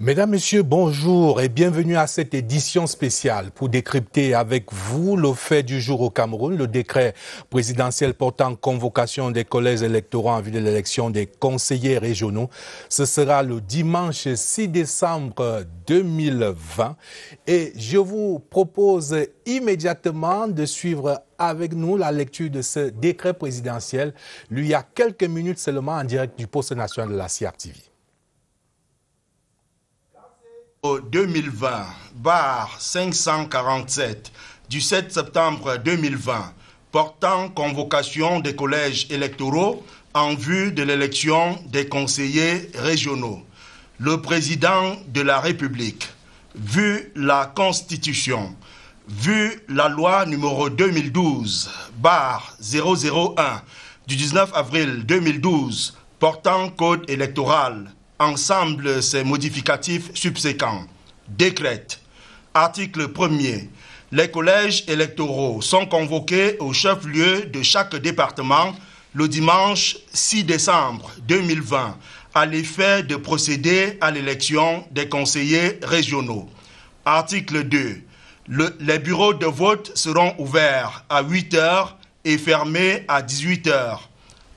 Mesdames, Messieurs, bonjour et bienvenue à cette édition spéciale pour décrypter avec vous le fait du jour au Cameroun, le décret présidentiel portant convocation des collèges électoraux en vue de l'élection des conseillers régionaux. Ce sera le dimanche 6 décembre 2020 et je vous propose immédiatement de suivre avec nous la lecture de ce décret présidentiel, lui il y a quelques minutes seulement en direct du poste national de la CRTV. 2020/547 du 7 septembre 2020 portant convocation des collèges électoraux en vue de l'élection des conseillers régionaux. Le président de la République, vu la Constitution, vu la loi numéro 2012/001 du 19 avril 2012 portant code électoral, ensemble ces modificatifs subséquents, décrète. Article 1er. Les collèges électoraux sont convoqués au chef-lieu de chaque département le dimanche 6 décembre 2020 à l'effet de procéder à l'élection des conseillers régionaux. Article 2. Les bureaux de vote seront ouverts à 8 h et fermés à 18 h.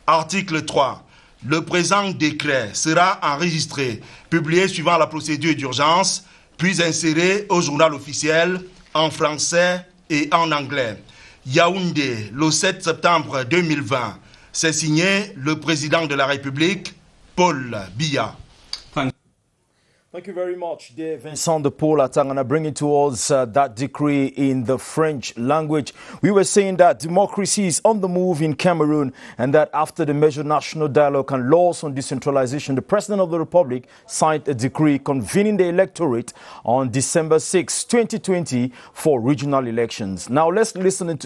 Article 3. Le présent décret sera enregistré, publié suivant la procédure d'urgence, puis inséré au journal officiel en français et en anglais. Yaoundé, le 7 septembre 2020. C'est signé le président de la République, Paul Biya. Thank you very much, dear Vincent de Paul Atangana, bringing to us that decree in the French language. We were saying that democracy is on the move in Cameroon and that after the measured national dialogue and laws on decentralization, the President of the Republic signed a decree convening the electorate on December 6, 2020 for regional elections. Now let's listen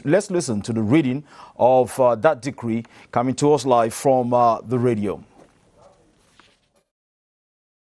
to the reading of that decree coming to us live from the radio.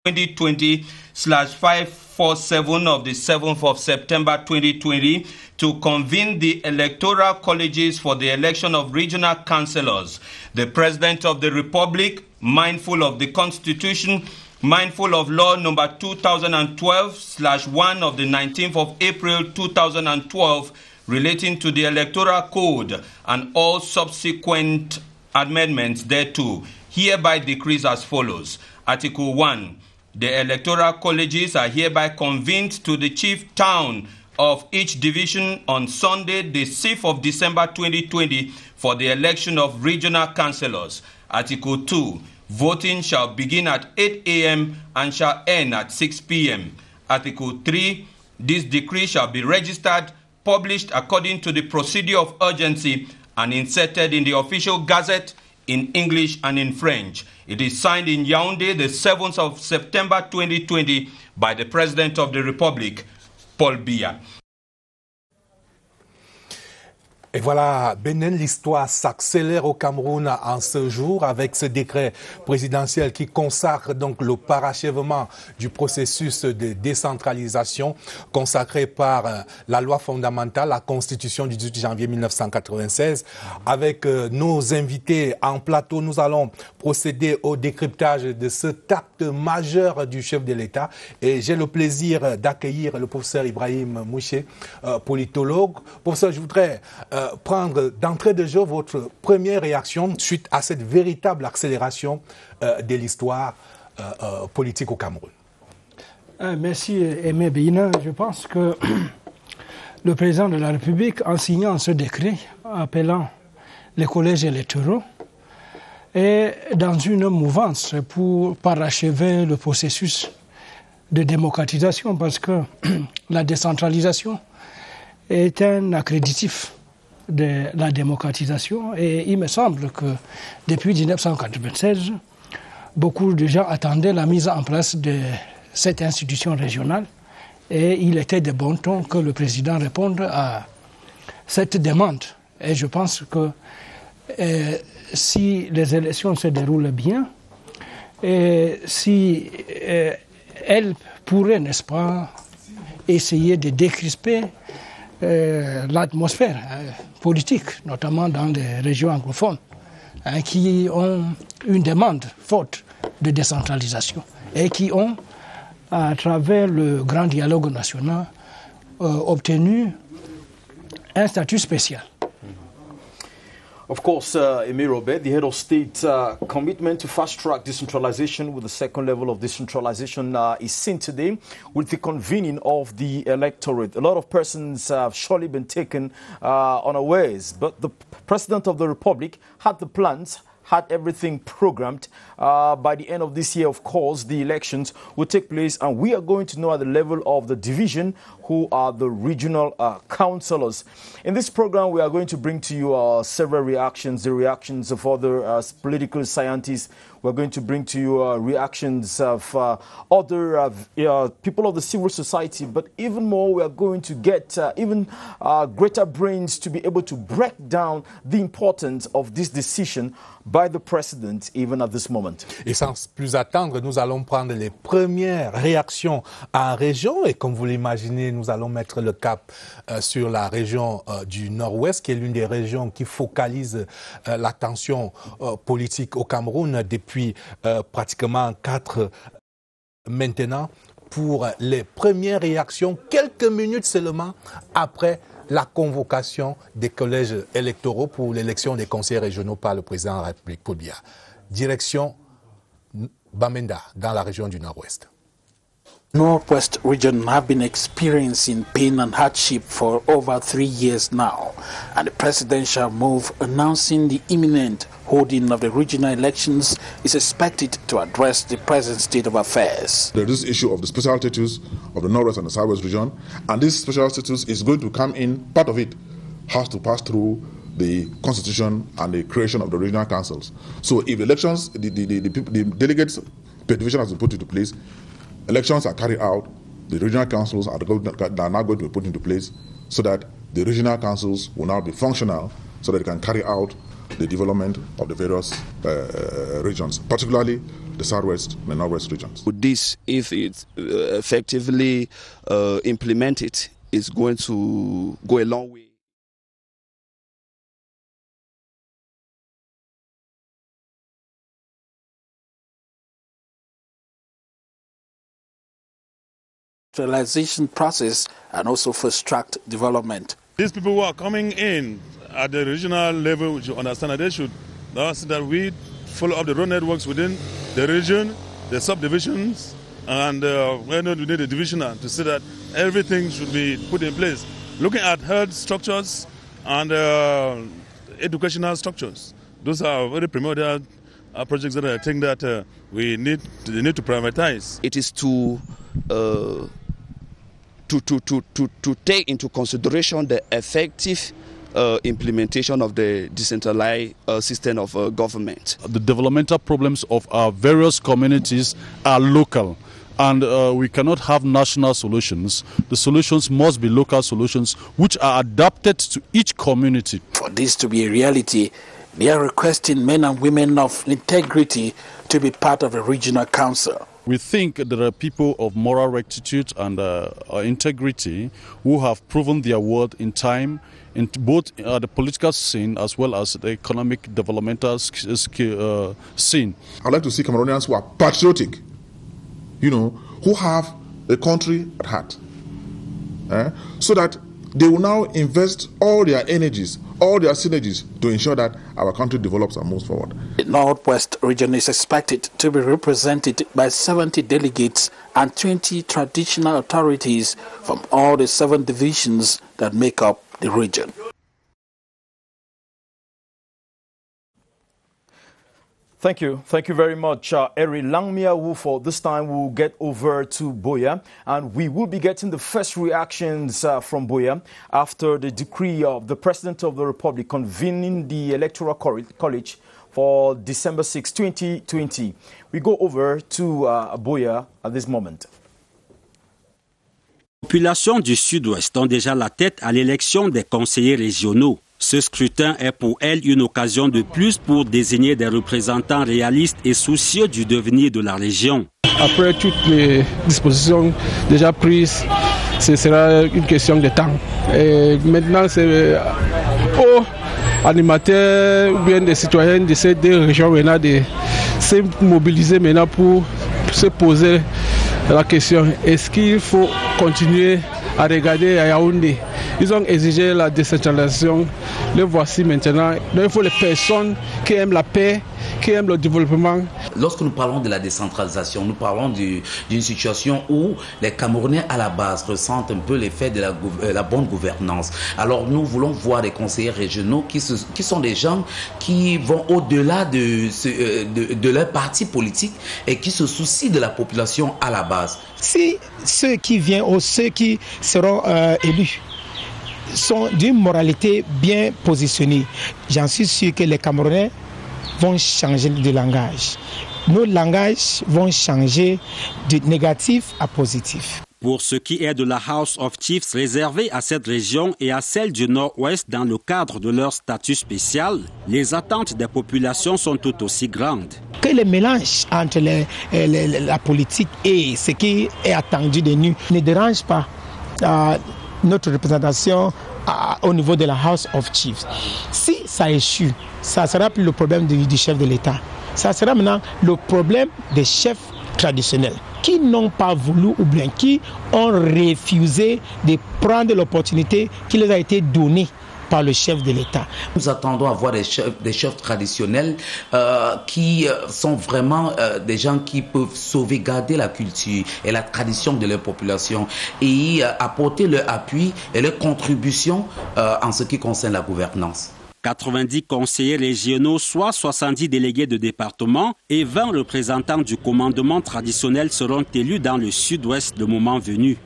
2020/547 of the 7th of September 2020 to convene the electoral colleges for the election of regional councillors. The President of the Republic, mindful of the Constitution, mindful of law number 2012/1 of the 19th of April 2012 relating to the electoral code and all subsequent amendments thereto, hereby decrees as follows. Article 1. The electoral colleges are hereby convened to the chief town of each division on Sunday, the 6th of December 2020 for the election of regional councillors. Article 2. Voting shall begin at 8 a.m. and shall end at 6 p.m. Article 3. This decree shall be registered, published according to the procedure of urgency, and inserted in the official gazette in English and in French. It is signed in Yaoundé the 7th of September 2020 by the President of the Republic, Paul Biya. Et voilà, Bénin, l'histoire s'accélère au Cameroun en ce jour avec ce décret présidentiel qui consacre donc le parachèvement du processus de décentralisation consacré par la loi fondamentale, la Constitution du 18 janvier 1996. Avec nos invités en plateau, nous allons procéder au décryptage de cet acte majeur du chef de l'État. Et j'ai le plaisir d'accueillir le professeur Ibrahim Mouché, politologue. Professeur, je voudrais prendre d'entrée de jeu votre première réaction suite à cette véritable accélération de l'histoire politique au Cameroun. Merci Aimé Bénin. Je pense que le président de la République, en signant ce décret appelant les collèges électoraux, est dans une mouvance pour parachever le processus de démocratisation parce que la décentralisation est un accréditif de la démocratisation et il me semble que depuis 1996, beaucoup de gens attendaient la mise en place de cette institution régionale et il était de bon ton que le président réponde à cette demande. Et je pense que si les élections se déroulent bien, et si elles pourraient, n'est-ce pas, essayer de décrisper l'atmosphère politique, notamment dans les régions anglophones, qui ont une demande forte de décentralisation et qui ont à travers le grand dialogue national, obtenu un statut spécial. Of course, Emir Robert, the head of state, commitment to fast-track decentralization with the second level of decentralization is seen today with the convening of the electorate. A lot of persons have surely been taken unawares, but the President of the Republic had the plans, had everything programmed. By the end of this year, of course, the elections will take place, and we are going to know at the level of the division who are the regional councillors. In this program, we are going to bring to you several reactions, the reactions of other political scientists. We're going to bring to you reactions of other people of the civil society, but even more, we are going to get even greater brains to be able to break down the importance of this decision by the president, even at this moment. Et sans plus attendre, nous allons prendre les premières réactions en région. Et comme vous l'imaginez, nous allons mettre le cap sur la région du Nord-Ouest, qui est l'une des régions qui focalise l'attention politique au Cameroun depuis pratiquement 4 maintenant, pour les premières réactions, quelques minutes seulement après la convocation des collèges électoraux pour l'élection des conseillers régionaux par le président de la République, Paul Biya. Direction Bamenda, dans la région du Nord-Ouest. Northwest region have been experiencing pain and hardship for over 3 years now, and the presidential move announcing the imminent holding of the regional elections is expected to address the present state of affairs. There is this issue of the special status of the Northwest and the Southwest region, and this special status is going to come in, part of it has to pass through the constitution and the creation of the regional councils. So if elections, the delegates' petition has been put into place, elections are carried out, the regional councils are now going to be put into place so that the regional councils will now be functional so that they can carry out the development of the various regions, particularly the Southwest and the Northwest regions. With this, if it's effectively implemented, it's going to go a long way. Industrialization process and also fast-tracked development. These people who are coming in at the regional level, which you understand that they should that we follow up the road networks within the region, the subdivisions, and when we need a divisional to see that everything should be put in place. Looking at health structures and educational structures, those are very primordial projects that I think that they need to privatize. It is to take into consideration the effective implementation of the decentralized system of government. The developmental problems of our various communities are local, and we cannot have national solutions. The solutions must be local solutions which are adapted to each community. For this to be a reality, they are requesting men and women of integrity to be part of a regional council. We think there are people of moral rectitude and integrity who have proven their worth in time, in both the political scene as well as the economic developmental scene. I'd like to see Cameroonians who are patriotic, who have the country at heart, so that they will now invest all their energies, all their synergies to ensure that our country develops and moves forward. The Northwest region is expected to be represented by 70 delegates and 20 traditional authorities from all the 7 divisions that make up the region. Thank you very much, Eri Langmia Wufo. This time we'll get over to Buea, and we will be getting the first reactions from Buea after the decree of the President of the Republic convening the Electoral College for December 6, 2020. We go over to Buea at this moment. Les populations du Sud-Ouest ont déjà la tête à l'élection des conseillers régionaux. Ce scrutin est pour elles une occasion de plus pour désigner des représentants réalistes et soucieux du devenir de la région. Après toutes les dispositions déjà prises, ce sera une question de temps. Et maintenant, c'est aux animateurs ou bien des citoyens de ces 2 régions de se mobiliser maintenant pour se poser la question, est-ce qu'il faut continuer à regarder à Yaoundé? Ils ont exigé la décentralisation, le voici maintenant. Donc il faut les personnes qui aiment la paix, qui aiment le développement. Lorsque nous parlons de la décentralisation, nous parlons d'une situation où les Camerounais à la base ressentent un peu l'effet de la bonne gouvernance. Alors nous voulons voir des conseillers régionaux qui sont des gens qui vont au-delà de leur parti politique et qui se soucient de la population à la base. Si ceux qui viennent ou ceux qui seront élus sont d'une moralité bien positionnée, j'en suis sûr que les Camerounais vont changer de langage. Nos langages vont changer de négatif à positif. Pour ce qui est de la House of Chiefs réservée à cette région et à celle du Nord-Ouest dans le cadre de leur statut spécial, les attentes des populations sont tout aussi grandes. Que le mélange entre la politique et ce qui est attendu de nous ne dérange pas notre représentation au niveau de la House of Chiefs. Si ça échoue, ça sera plus le problème du chef de l'État. Ça sera maintenant le problème des chefs traditionnels qui n'ont pas voulu ou bien qui ont refusé de prendre l'opportunité qui leur a été donnée par le chef de l'État. Nous attendons à voir des chefs traditionnels qui sont vraiment des gens qui peuvent sauvegarder la culture et la tradition de leur population et apporter leur appui et leur contribution en ce qui concerne la gouvernance. 90 conseillers régionaux, soit 70 délégués de département et 20 représentants du commandement traditionnel seront élus dans le sud-ouest le moment venu.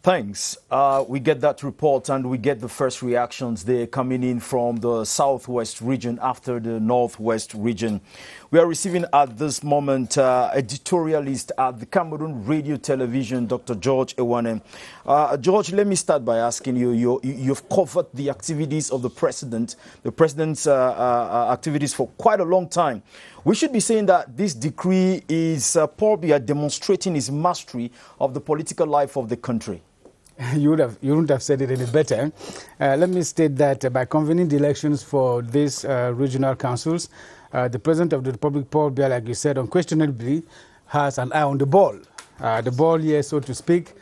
Thanks. We get that report and we get the first reactions there coming in from the southwest region after the northwest region. We are receiving at this moment editorialist at the Cameroon Radio Television, Dr. George Ewane. George, let me start by asking you, you've covered the activities of the president's activities for quite a long time. We should be saying that this decree is probably demonstrating his mastery of the political life of the country. You wouldn't have said it any better. Let me state that by convening the elections for these regional councils, the President of the Republic, Paul Biya, like you said, unquestionably has an eye on the ball. The ball here, so to speak,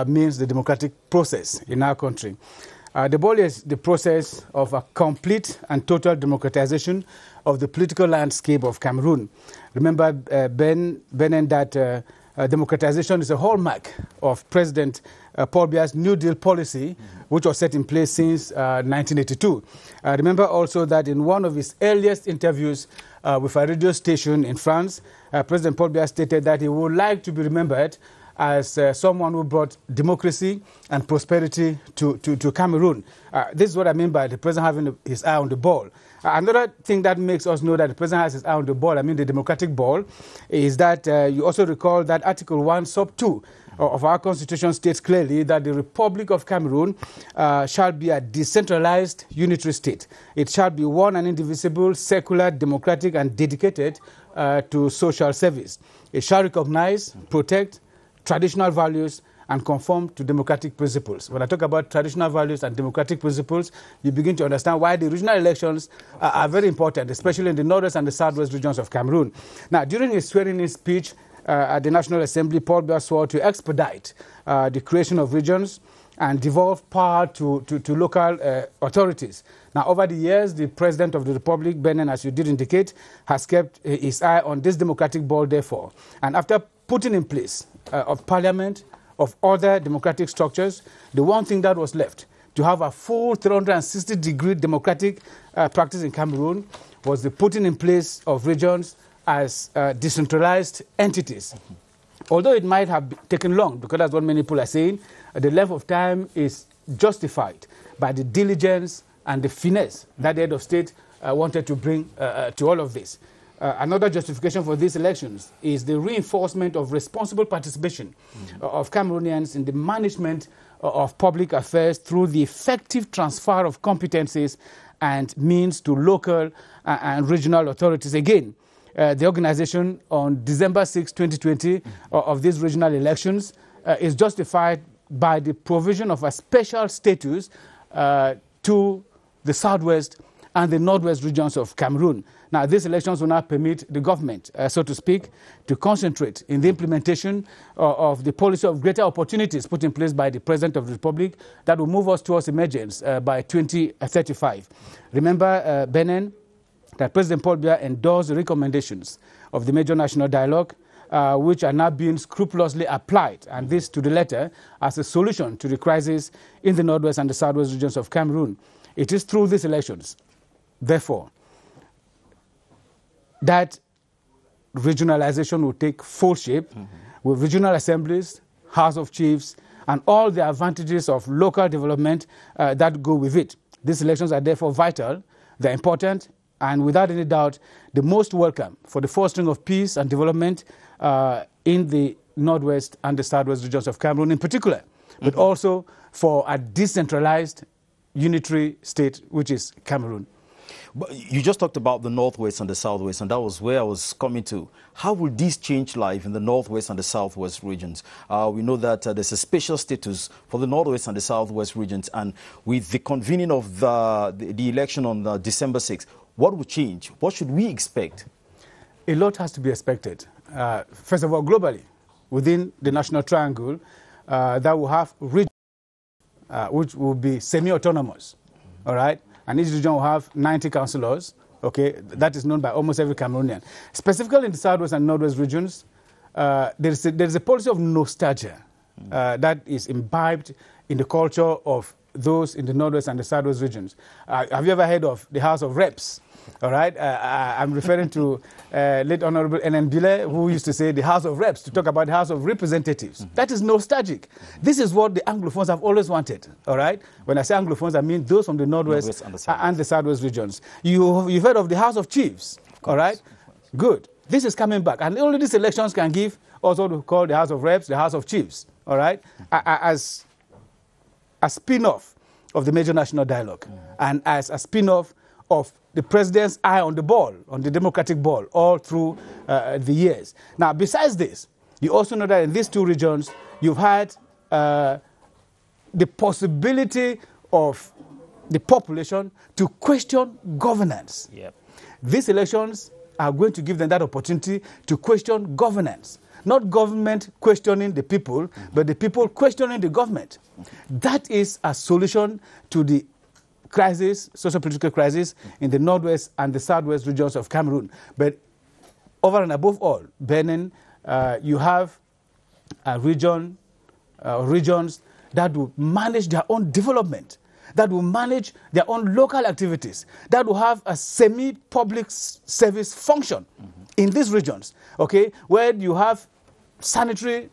means the democratic process in our country. The ball is the process of a complete and total democratization of the political landscape of Cameroon. Remember, Benin, that democratization is a hallmark of President Paul Biya's New Deal policy, which was set in place since 1982. Remember also that in one of his earliest interviews with a radio station in France, President Paul Biya stated that he would like to be remembered as someone who brought democracy and prosperity to Cameroon. This is what I mean by the president having his eye on the ball. Another thing that makes us know that the president has his eye on the ball, I mean the democratic ball, is that you also recall that Article 1, Sub 2 of our Constitution states clearly that the Republic of Cameroon shall be a decentralized unitary state. It shall be one and indivisible, secular, democratic, and dedicated to social service. It shall recognize, protect traditional values and conform to democratic principles. When I talk about traditional values and democratic principles, you begin to understand why the regional elections are very important, especially in the northwest and the southwest regions of Cameroon. Now, during his swearing-in speech at the National Assembly, Paul Biya swore to expedite the creation of regions and devolve power to local authorities. Now, over the years, the President of the Republic, Benin, as you did indicate, has kept his eye on this democratic ball, therefore. And after putting in place of parliament, of other democratic structures, the one thing that was left to have a full 360-degree democratic practice in Cameroon was the putting in place of regions as decentralized entities. Although it might have taken long, because that's what many people are saying, the length of time is justified by the diligence and the finesse that the head of state wanted to bring to all of this. Another justification for these elections is the reinforcement of responsible participation of Cameroonians in the management of public affairs through the effective transfer of competencies and means to local and regional authorities. Again, the organization on December 6, 2020 of these regional elections is justified by the provision of a special status to the southwest and the northwest regions of Cameroon. Now, these elections will now permit the government, so to speak, to concentrate in the implementation of the policy of greater opportunities put in place by the President of the Republic that will move us towards emergence by 2035. Remember, Benin, that President Paul Biya endorsed the recommendations of the Major National Dialogue, which are now being scrupulously applied, and this to the letter, as a solution to the crisis in the northwest and the southwest regions of Cameroon. It is through these elections, therefore, that regionalization will take full shape with regional assemblies, House of Chiefs, and all the advantages of local development that go with it. These elections are therefore vital, they're important, and without any doubt, the most welcome for the fostering of peace and development in the northwest and the southwest regions of Cameroon in particular, but also for a decentralized unitary state, which is Cameroon. But you just talked about the northwest and the southwest, and that was where I was coming to. How will this change life in the northwest and the southwest regions? We know that there's a special status for the northwest and the southwest regions, and with the convening of the election on December 6th, what will change? What should we expect? A lot has to be expected. First of all, globally, within the National Triangle, that will have regions which will be semi-autonomous, all right? And each region will have 90 councillors, okay? That is known by almost every Cameroonian. Specifically in the southwest and northwest regions, there is a policy of nostalgia that is imbibed in the culture of those in the northwest and the southwest regions. Have you ever heard of the House of Reps? All right, I'm referring to late Honorable N.N. Bile, who used to say the House of Reps, to talk about the House of Representatives. That is nostalgic. This is what the Anglophones have always wanted, all right? When I say Anglophones, I mean those from the northwest and the southwest regions. You've heard of the House of Chiefs, all right? Good. This is coming back. And only these elections can give also what we call the House of Reps, the House of Chiefs, all right? As a spin-off of the Major National Dialogue and as a spin-off of the president's eye on the ball, on the democratic ball, all through the years. Now, besides this, you also know that in these two regions, you've had the possibility of the population to question governance. Yep. These elections are going to give them that opportunity to question governance. Not government questioning the people, but the people questioning the government. That is a solution to the crisis, socio-political crisis in the northwest and the southwest regions of Cameroon. But over and above all, Benin, you have a regions that will manage their own development, that will manage their own local activities, that will have a semi-public service function in these regions, okay, where you have sanitary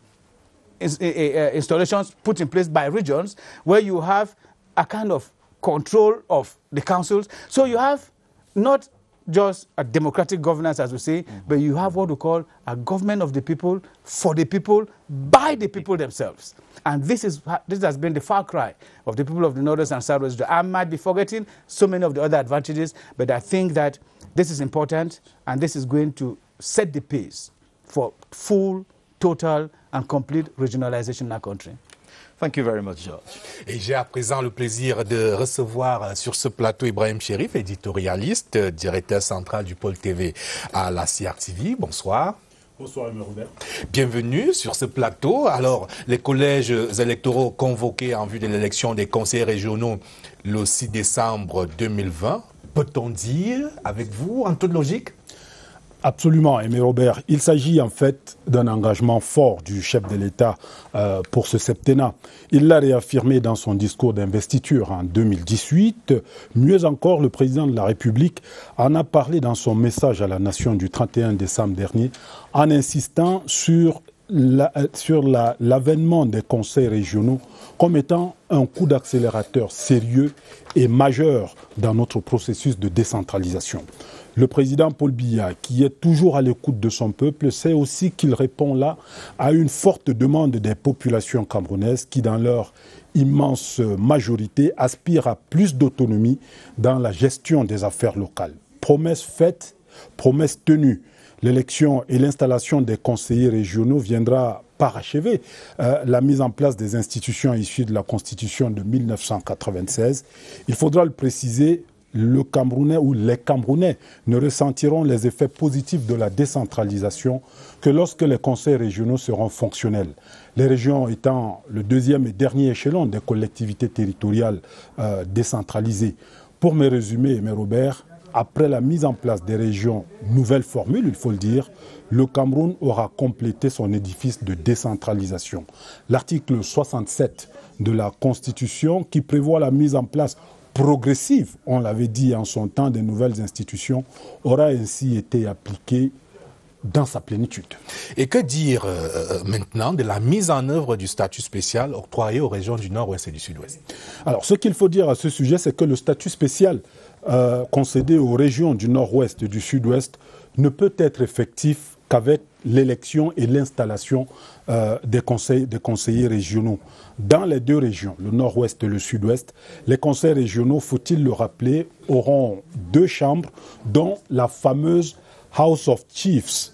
installations put in place by regions, where you have a kind of control of the councils. So you have not just a democratic governance, as we say, but you have what we call a government of the people, for the people, by the people themselves. And this has been the far cry of the people of the northwest and southwest. I might be forgetting so many of the other advantages, but I think that this is important, and this is going to set the pace for full, total, and complete regionalization in our country. Thank you very much, George. Et j'ai à présent le plaisir de recevoir sur ce plateau Ibrahim Cherif, éditorialiste, directeur central du pôle TV à la CRTV. Bonsoir. Bonsoir, M. Robert. Bienvenue sur ce plateau. Alors, les collèges électoraux convoqués en vue de l'élection des conseillers régionaux le 6 décembre 2020, peut-on dire, avec vous, en toute logique? Absolument, Aimé Robert. Il s'agit en fait d'un engagement fort du chef de l'État pour ce septennat. Il l'a réaffirmé dans son discours d'investiture en 2018. Mieux encore, le président de la République en a parlé dans son message à la nation du 31 décembre dernier en insistant sur l'avènement des conseils régionaux comme étant un coup d'accélérateur sérieux et majeur dans notre processus de décentralisation. Le président Paul Biya, qui est toujours à l'écoute de son peuple, sait aussi qu'il répond là à une forte demande des populations camerounaises qui, dans leur immense majorité, aspirent à plus d'autonomie dans la gestion des affaires locales. Promesse faite, promesse tenue. L'élection et l'installation des conseillers régionaux viendra parachever la mise en place des institutions issues de la Constitution de 1996. Il faudra le préciser, le Camerounais ou les Camerounais ne ressentiront les effets positifs de la décentralisation que lorsque les conseils régionaux seront fonctionnels. Les régions étant le deuxième et dernier échelon des collectivités territoriales décentralisées. Pour me résumer, mes Robert, après la mise en place des régions, nouvelle formule, il faut le dire, le Cameroun aura complété son édifice de décentralisation. L'article 67 de la Constitution qui prévoit la mise en place progressive, on l'avait dit en son temps, des nouvelles institutions, aura ainsi été appliqué dans sa plénitude. Et que dire maintenant de la mise en œuvre du statut spécial octroyé aux régions du Nord-Ouest et du Sud-Ouest? Alors, ce qu'il faut dire à ce sujet, c'est que le statut spécial concédé aux régions du Nord-Ouest et du Sud-Ouest ne peut être effectif qu'avec l'élection et l'installation des conseillers régionaux. Dans les deux régions, le Nord-Ouest et le Sud-Ouest, les conseils régionaux, faut-il le rappeler, auront deux chambres, dont la fameuse House of Chiefs.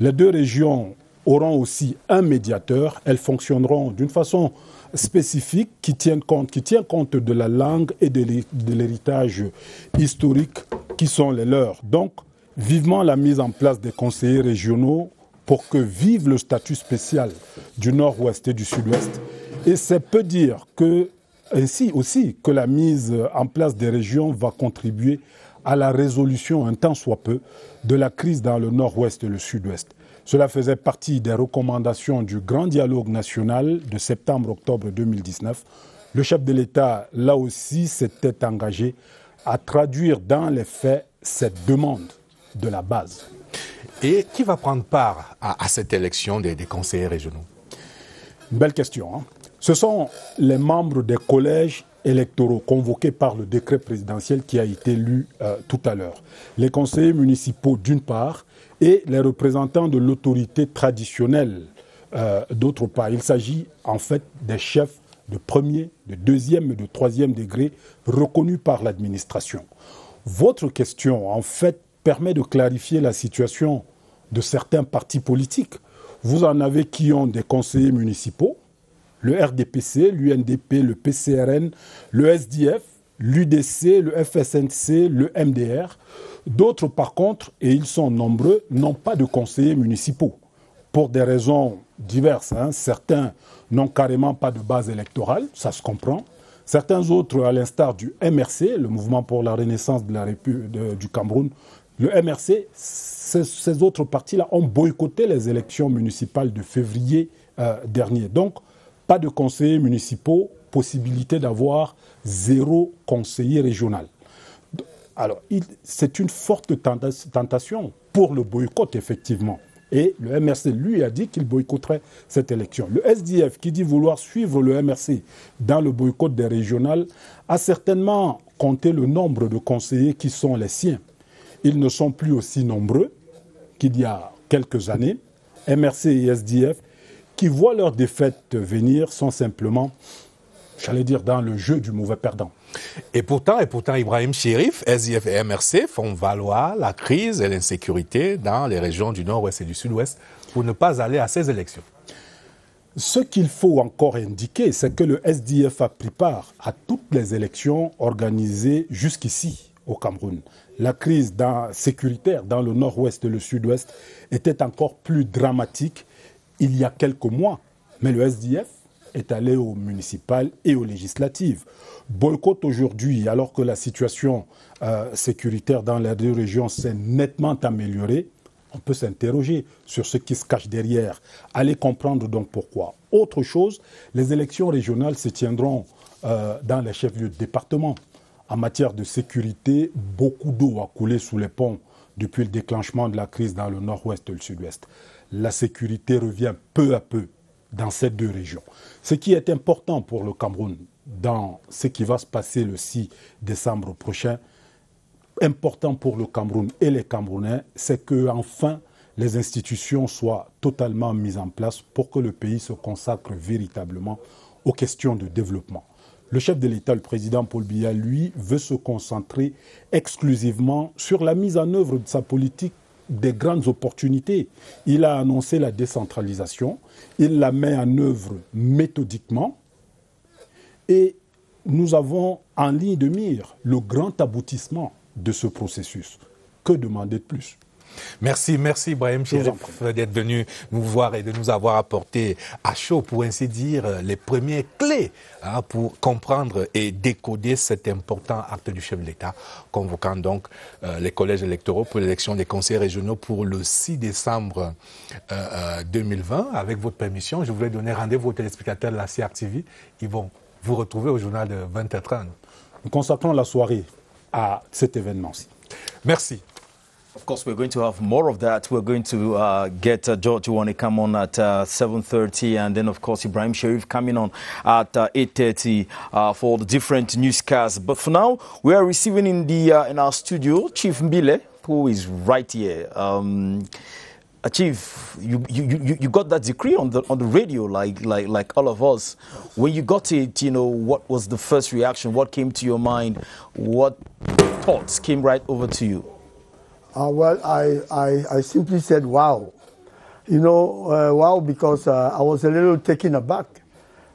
Les deux régions auront aussi un médiateur. Elles fonctionneront d'une façon spécifique qui tient compte de la langue et de l'héritage historique qui sont les leurs. Donc, vivement la mise en place des conseillers régionaux pour que vive le statut spécial du Nord-Ouest et du Sud-Ouest. Et c'est peu dire que, ainsi aussi, que la mise en place des régions va contribuer à la résolution, un tant soit peu, de la crise dans le Nord-Ouest et le Sud-Ouest. Cela faisait partie des recommandations du Grand Dialogue national de septembre-octobre 2019. Le chef de l'État, là aussi, s'était engagé à traduire dans les faits cette demande de la base. Et qui va prendre part à cette élection des conseillers régionaux? Une belle question, hein. Ce sont les membres des collèges électoraux convoqués par le décret présidentiel qui a été lu tout à l'heure. Les conseillers municipaux d'une part et les représentants de l'autorité traditionnelle d'autre part. Il s'agit en fait des chefs de premier, de deuxième et de troisième degré reconnus par l'administration. Votre question en fait permet de clarifier la situation de certains partis politiques. Vous en avez qui ont des conseillers municipaux, le RDPC, l'UNDP, le PCRN, le SDF, l'UDC, le FSNC, le MDR. D'autres, par contre, et ils sont nombreux, n'ont pas de conseillers municipaux. Pour des raisons diverses, hein. Certains n'ont carrément pas de base électorale, ça se comprend. Certains autres, à l'instar du MRC, le Mouvement pour la Renaissance du Cameroun, le MRC, ces autres partis-là ont boycotté les élections municipales de février dernier. Donc, pas de conseillers municipaux, possibilité d'avoir 0 conseiller régional. Alors, c'est une forte tentation pour le boycott, effectivement. Et le MRC, lui, a dit qu'il boycotterait cette élection. Le SDF, qui dit vouloir suivre le MRC dans le boycott des régionales, a certainement compté le nombre de conseillers qui sont les siens. Ils ne sont plus aussi nombreux qu'il y a quelques années. MRC et SDF, qui voient leur défaite venir, sont simplement, j'allais dire, dans le jeu du mauvais perdant. Et pourtant, Ibrahim Chérif, SDF et MRC font valoir la crise et l'insécurité dans les régions du Nord-Ouest et du Sud-Ouest pour ne pas aller à ces élections. Ce qu'il faut encore indiquer, c'est que le SDF a pris part à toutes les élections organisées jusqu'ici au Cameroun. La crise sécuritaire dans le Nord-Ouest et le Sud-Ouest était encore plus dramatique il y a quelques mois. Mais le SDF est allé aux municipales et aux législatives. Boycott aujourd'hui, alors que la situation sécuritaire dans les deux régions s'est nettement améliorée, on peut s'interroger sur ce qui se cache derrière. Allez comprendre donc pourquoi. Autre chose, les élections régionales se tiendront dans les chefs-lieux de département. En matière de sécurité, beaucoup d'eau a coulé sous les ponts depuis le déclenchement de la crise dans le Nord-Ouest et le Sud-Ouest. La sécurité revient peu à peu dans ces deux régions. Ce qui est important pour le Cameroun dans ce qui va se passer le 6 décembre prochain, important pour le Cameroun et les Camerounais, c'est que enfin les institutions soient totalement mises en place pour que le pays se consacre véritablement aux questions de développement. Le chef de l'État, le président Paul Biya, lui, veut se concentrer exclusivement sur la mise en œuvre de sa politique des grandes opportunités. Il a annoncé la décentralisation, il la met en œuvre méthodiquement et nous avons en ligne de mire le grand aboutissement de ce processus. Que demander de plus? Merci Ibrahim Chérif d'être venu nous voir et de nous avoir apporté à chaud, pour ainsi dire, les premières clés pour comprendre et décoder cet important acte du chef de l'État, convoquant donc les collèges électoraux pour l'élection des conseils régionaux pour le 6 décembre 2020. Avec votre permission, je voulais donner rendez-vous aux téléspectateurs de la CRTV. Ils vont vous retrouver au journal de 20h30. Nous consacrons la soirée à cet événement-ci. Merci. Of course, we're going to have more of that. We're going to get George Uwani come on at 7:30, and then, of course, Ibrahim Chérif coming on at 8:30 for the different newscasts. But for now, we are receiving in our studio Chief Mbile, who is right here. Chief, you got that decree on the radio, like all of us. When you got it, what was the first reaction? What came to your mind? What thoughts came right over to you? Well, I simply said, wow. Wow, because I was a little taken aback.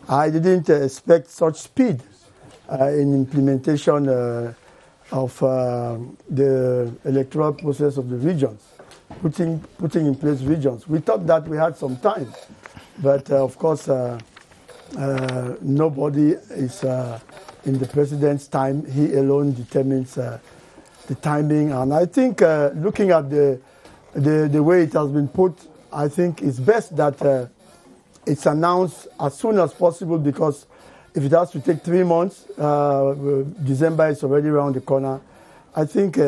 I didn't expect such speed in implementation of the electoral process of the regions, putting in place regions. We thought that we had some time, but of course, nobody is in the president's time. He alone determines the timing, and I think looking at the way it has been put, I think it's best that it's announced as soon as possible, because if it has to take 3 months, December is already around the corner. I think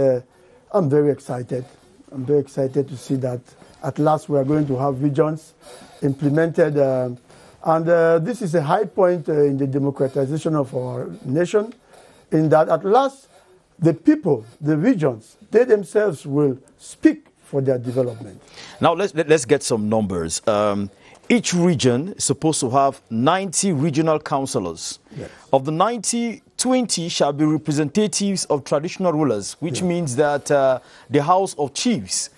I'm very excited. I'm very excited to see that at last we are going to have regions implemented, and this is a high point in the democratization of our nation, in that at last the people, the regions, they themselves will speak for their development. Now let's get some numbers. Each region is supposed to have 90 regional councillors. Yes. Of the 90, 20 shall be representatives of traditional rulers, which means that the House of Chiefs,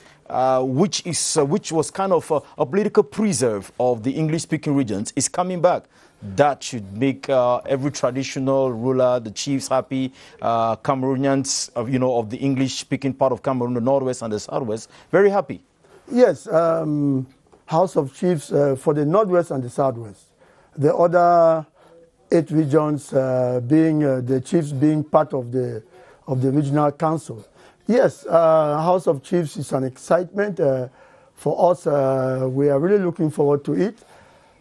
which was kind of a political preserve of the English-speaking regions, is coming back. That should make every traditional ruler, the chiefs, happy. Cameroonians, of the English-speaking part of Cameroon, the northwest and the southwest, very happy. Yes, House of Chiefs for the northwest and the southwest. The other 8 regions being the chiefs being part of the regional council. Yes, House of Chiefs is an excitement for us. We are really looking forward to it.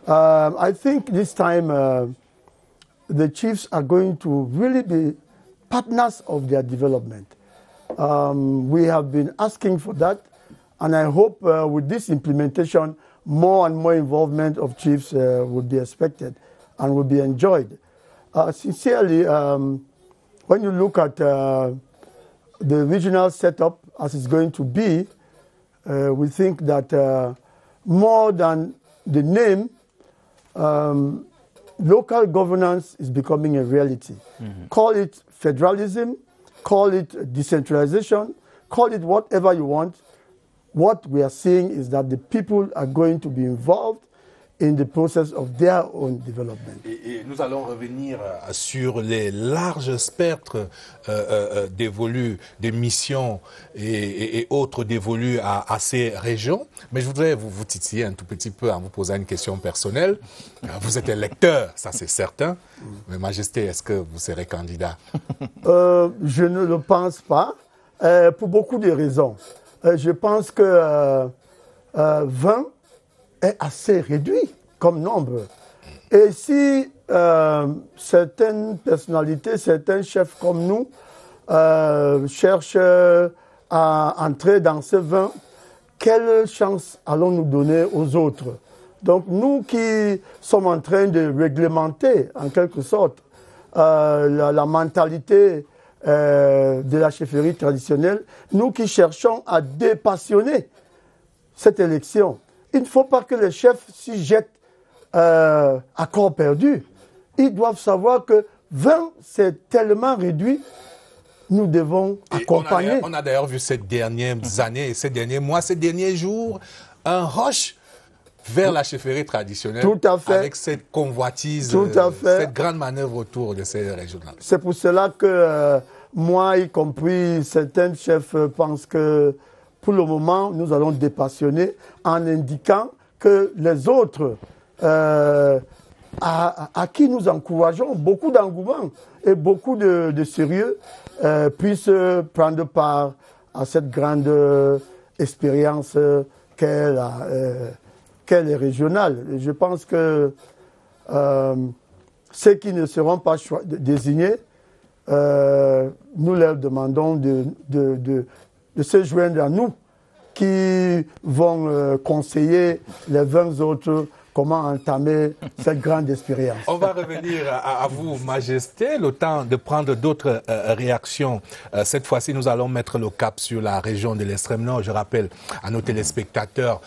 I think this time the chiefs are going to really be partners of their development. We have been asking for that, and I hope with this implementation, more and more involvement of chiefs would be expected and will be enjoyed. Sincerely, when you look at the regional setup as it's going to be, we think that more than the name, local governance is becoming a reality. Mm-hmm. Call it federalism, call it decentralization, call it whatever you want. What we are seeing is that the people are going to be involved in the process of their own development. Et nous allons revenir sur les larges spectres dévolus, des missions et autres dévolus à ces régions. Mais je voudrais vous titiller un tout petit peu en vous posant une question personnelle. Vous êtes électeur, ça c'est certain. Mais Majesté, est-ce que vous serez candidat? Je ne le pense pas, pour beaucoup de raisons. Je pense que 20 est assez réduit comme nombre. Et si certaines personnalités, certains chefs comme nous cherchent à entrer dans ces 20, quelle chance allons-nous donner aux autres? Donc nous qui sommes en train de réglementer en quelque sorte la mentalité de la chefferie traditionnelle, nous qui cherchons à dépassionner cette élection, il ne faut pas que les chefs s'y jettent à corps perdu. Ils doivent savoir que 20, c'est tellement réduit, nous devons accompagner. On a d'ailleurs vu ces dernières années, ces derniers mois, ces derniers jours, un rush vers la chefferie traditionnelle. Tout à fait. Avec cette convoitise, cette grande manœuvre autour de ces régionales. C'est pour cela que moi, y compris certains chefs, pensent que pour le moment, nous allons dépassionner en indiquant que les autres, à qui nous encourageons beaucoup d'engouement et beaucoup de sérieux, puissent prendre part à cette grande expérience qu'est les régionales. Et je pense que ceux qui ne seront pas désignés, nous leur demandons de se joindre à nous, qui vont conseiller les 20 autres comment entamer cette grande expérience. On va revenir à vous, Majesté, le temps de prendre d'autres réactions. Cette fois-ci, nous allons mettre le cap sur la région de l'extrême nord. Je rappelle à nos téléspectateurs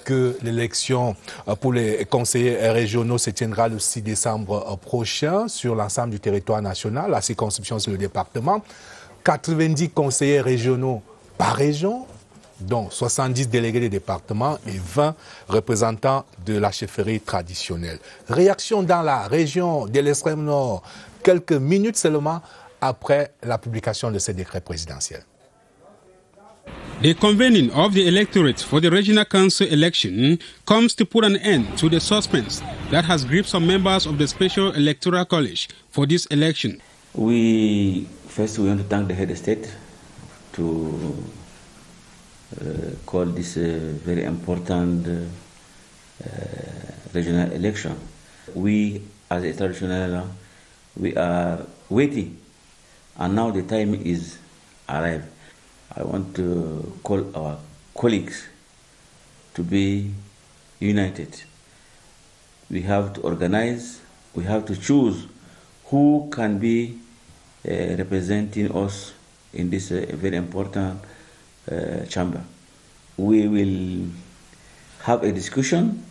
que l'élection pour les conseillers régionaux se tiendra le 6 décembre prochain sur l'ensemble du territoire national, la circonscription sur le département. 90 conseillers régionaux par région, dont 70 délégués des départements et 20 représentants de la chefferie traditionnelle. Réaction dans la région de l'extrême nord, quelques minutes seulement après la publication de ce décret présidentiel. The convening of the electorate for the regional council election comes to put an end to the suspense that has gripped some members of the Special Electoral College for this election. We want to thank the head of state to call this a very important regional election. We, as a traditional, we are waiting, and now the time is arrived. I want to call our colleagues to be united. We have to organize, we have to choose who can be representing us in this very important chamber. We will have a discussion.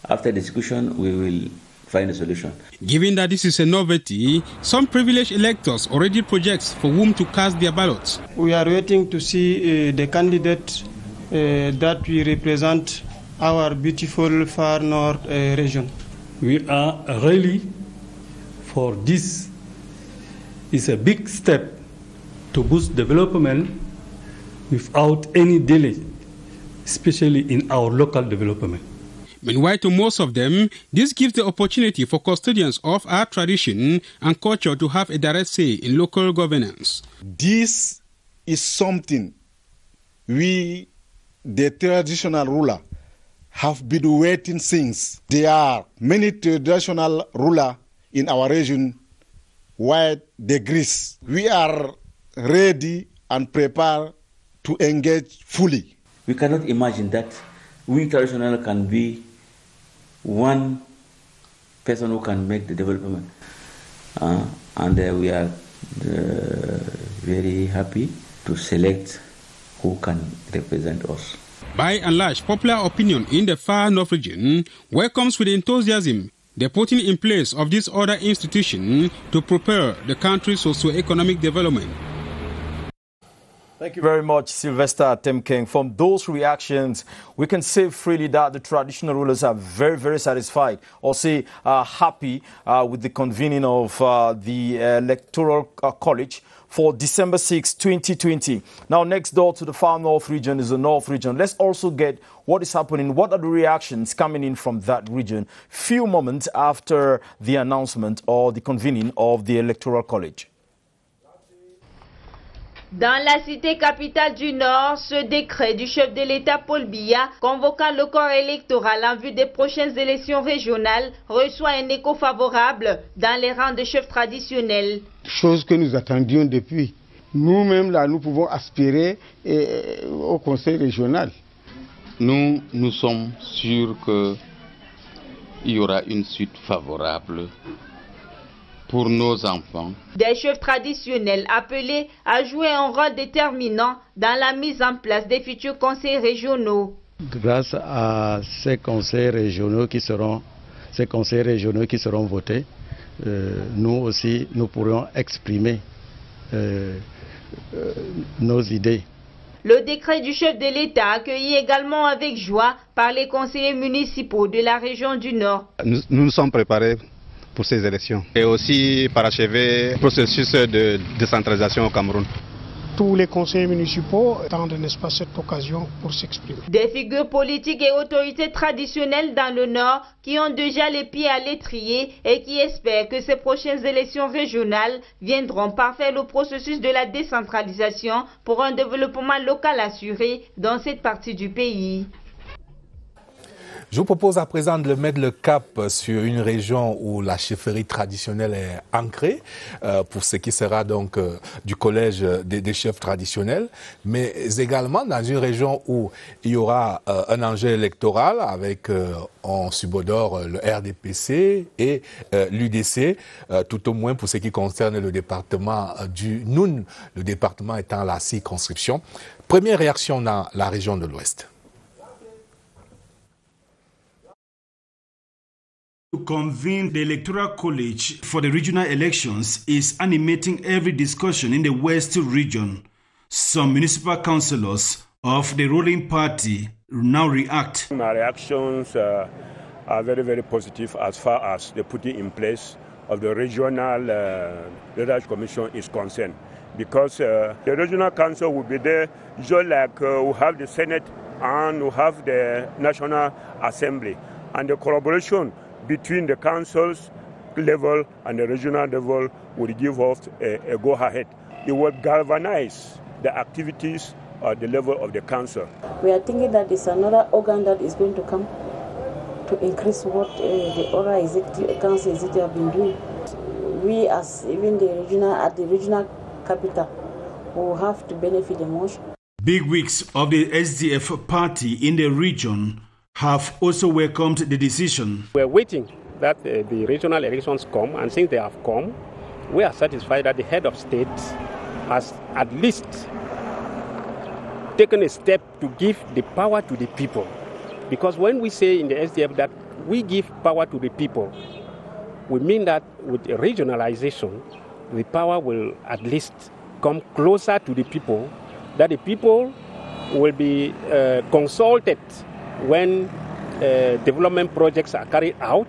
After discussion, we will find a solution. Given that this is a novelty, some privileged electors already project for whom to cast their ballots. We are waiting to see the candidate that will represent our beautiful far north region. We are really for this. It's a big step to boost development without any delay, especially in our local development. Meanwhile, to most of them, this gives the opportunity for custodians of our tradition and culture to have a direct say in local governance. This is something we, the traditional ruler, have been waiting since. There are many traditional rulers in our region where the Greece. We are ready and prepared to engage fully. We cannot imagine that we traditional can be one person who can make the development. And we are very happy to select who can represent us. By and large, popular opinion in the far north region welcomes with enthusiasm the putting in place of this other institution to prepare the country's socio-economic development. Thank you very much, Sylvester Temkeng. From those reactions, we can say freely that the traditional rulers are very, very satisfied or say happy with the convening of the Electoral College for December 6, 2020. Now, next door to the far north region is the north region. Let's also get what is happening. What are the reactions coming in from that region few moments after the announcement or the convening of the Electoral College? Dans la cité capitale du Nord, ce décret du chef de l'État Paul Biya convoquant le corps électoral en vue des prochaines élections régionales reçoit un écho favorable dans les rangs des chefs traditionnels. Chose que nous attendions depuis. Nous-mêmes, là, nous pouvons aspirer au conseil régional. Nous sommes sûrs qu'il y aura une suite favorable pour nos enfants. Des chefs traditionnels appelés à jouer un rôle déterminant dans la mise en place des futurs conseils régionaux. Grâce à ces conseils régionaux qui seront votés, nous aussi, nous pourrons exprimer nos idées. Le décret du chef de l'État accueilli également avec joie par les conseillers municipaux de la région du Nord. Nous nous sommes préparés pour ces élections et aussi parachever le processus de décentralisation au Cameroun. Tous les conseillers municipaux attendent, n'est-ce pas, cette occasion pour s'exprimer. Des figures politiques et autorités traditionnelles dans le Nord qui ont déjà les pieds à l'étrier et qui espèrent que ces prochaines élections régionales viendront parfaire le processus de la décentralisation pour un développement local assuré dans cette partie du pays. Je vous propose à présent de mettre le cap sur une région où la chefferie traditionnelle est ancrée, pour ce qui sera donc du collège des chefs traditionnels, mais également dans une région où il y aura un enjeu électoral avec en subodore le RDPC et l'UDC, tout au moins pour ce qui concerne le département du Noun, le département étant la circonscription. Première réaction dans la région de l'Ouest. To convene the Electoral College for the regional elections is animating every discussion in the West region. Some municipal councillors of the ruling party now react. My reactions are very, very positive as far as the putting in place of the regional leadership commission is concerned. Because the regional council will be there just like we have the Senate and we have the National Assembly. And the collaboration between the councils level and the regional level will give us a go-ahead. It will galvanize the activities at the level of the council. We are thinking that it's another organ that is going to come to increase what the oral executive council executive have been doing. We, as even the regional capital, will have to benefit the most. Bigwigs of the SDF party in the region have also welcomed the decision. We're waiting that the regional elections come, and since they have come, we are satisfied that the head of state has at least taken a step to give the power to the people. Because when we say in the SDF that we give power to the people, we mean that with regionalization, the power will at least come closer to the people, that the people will be consulted when development projects are carried out,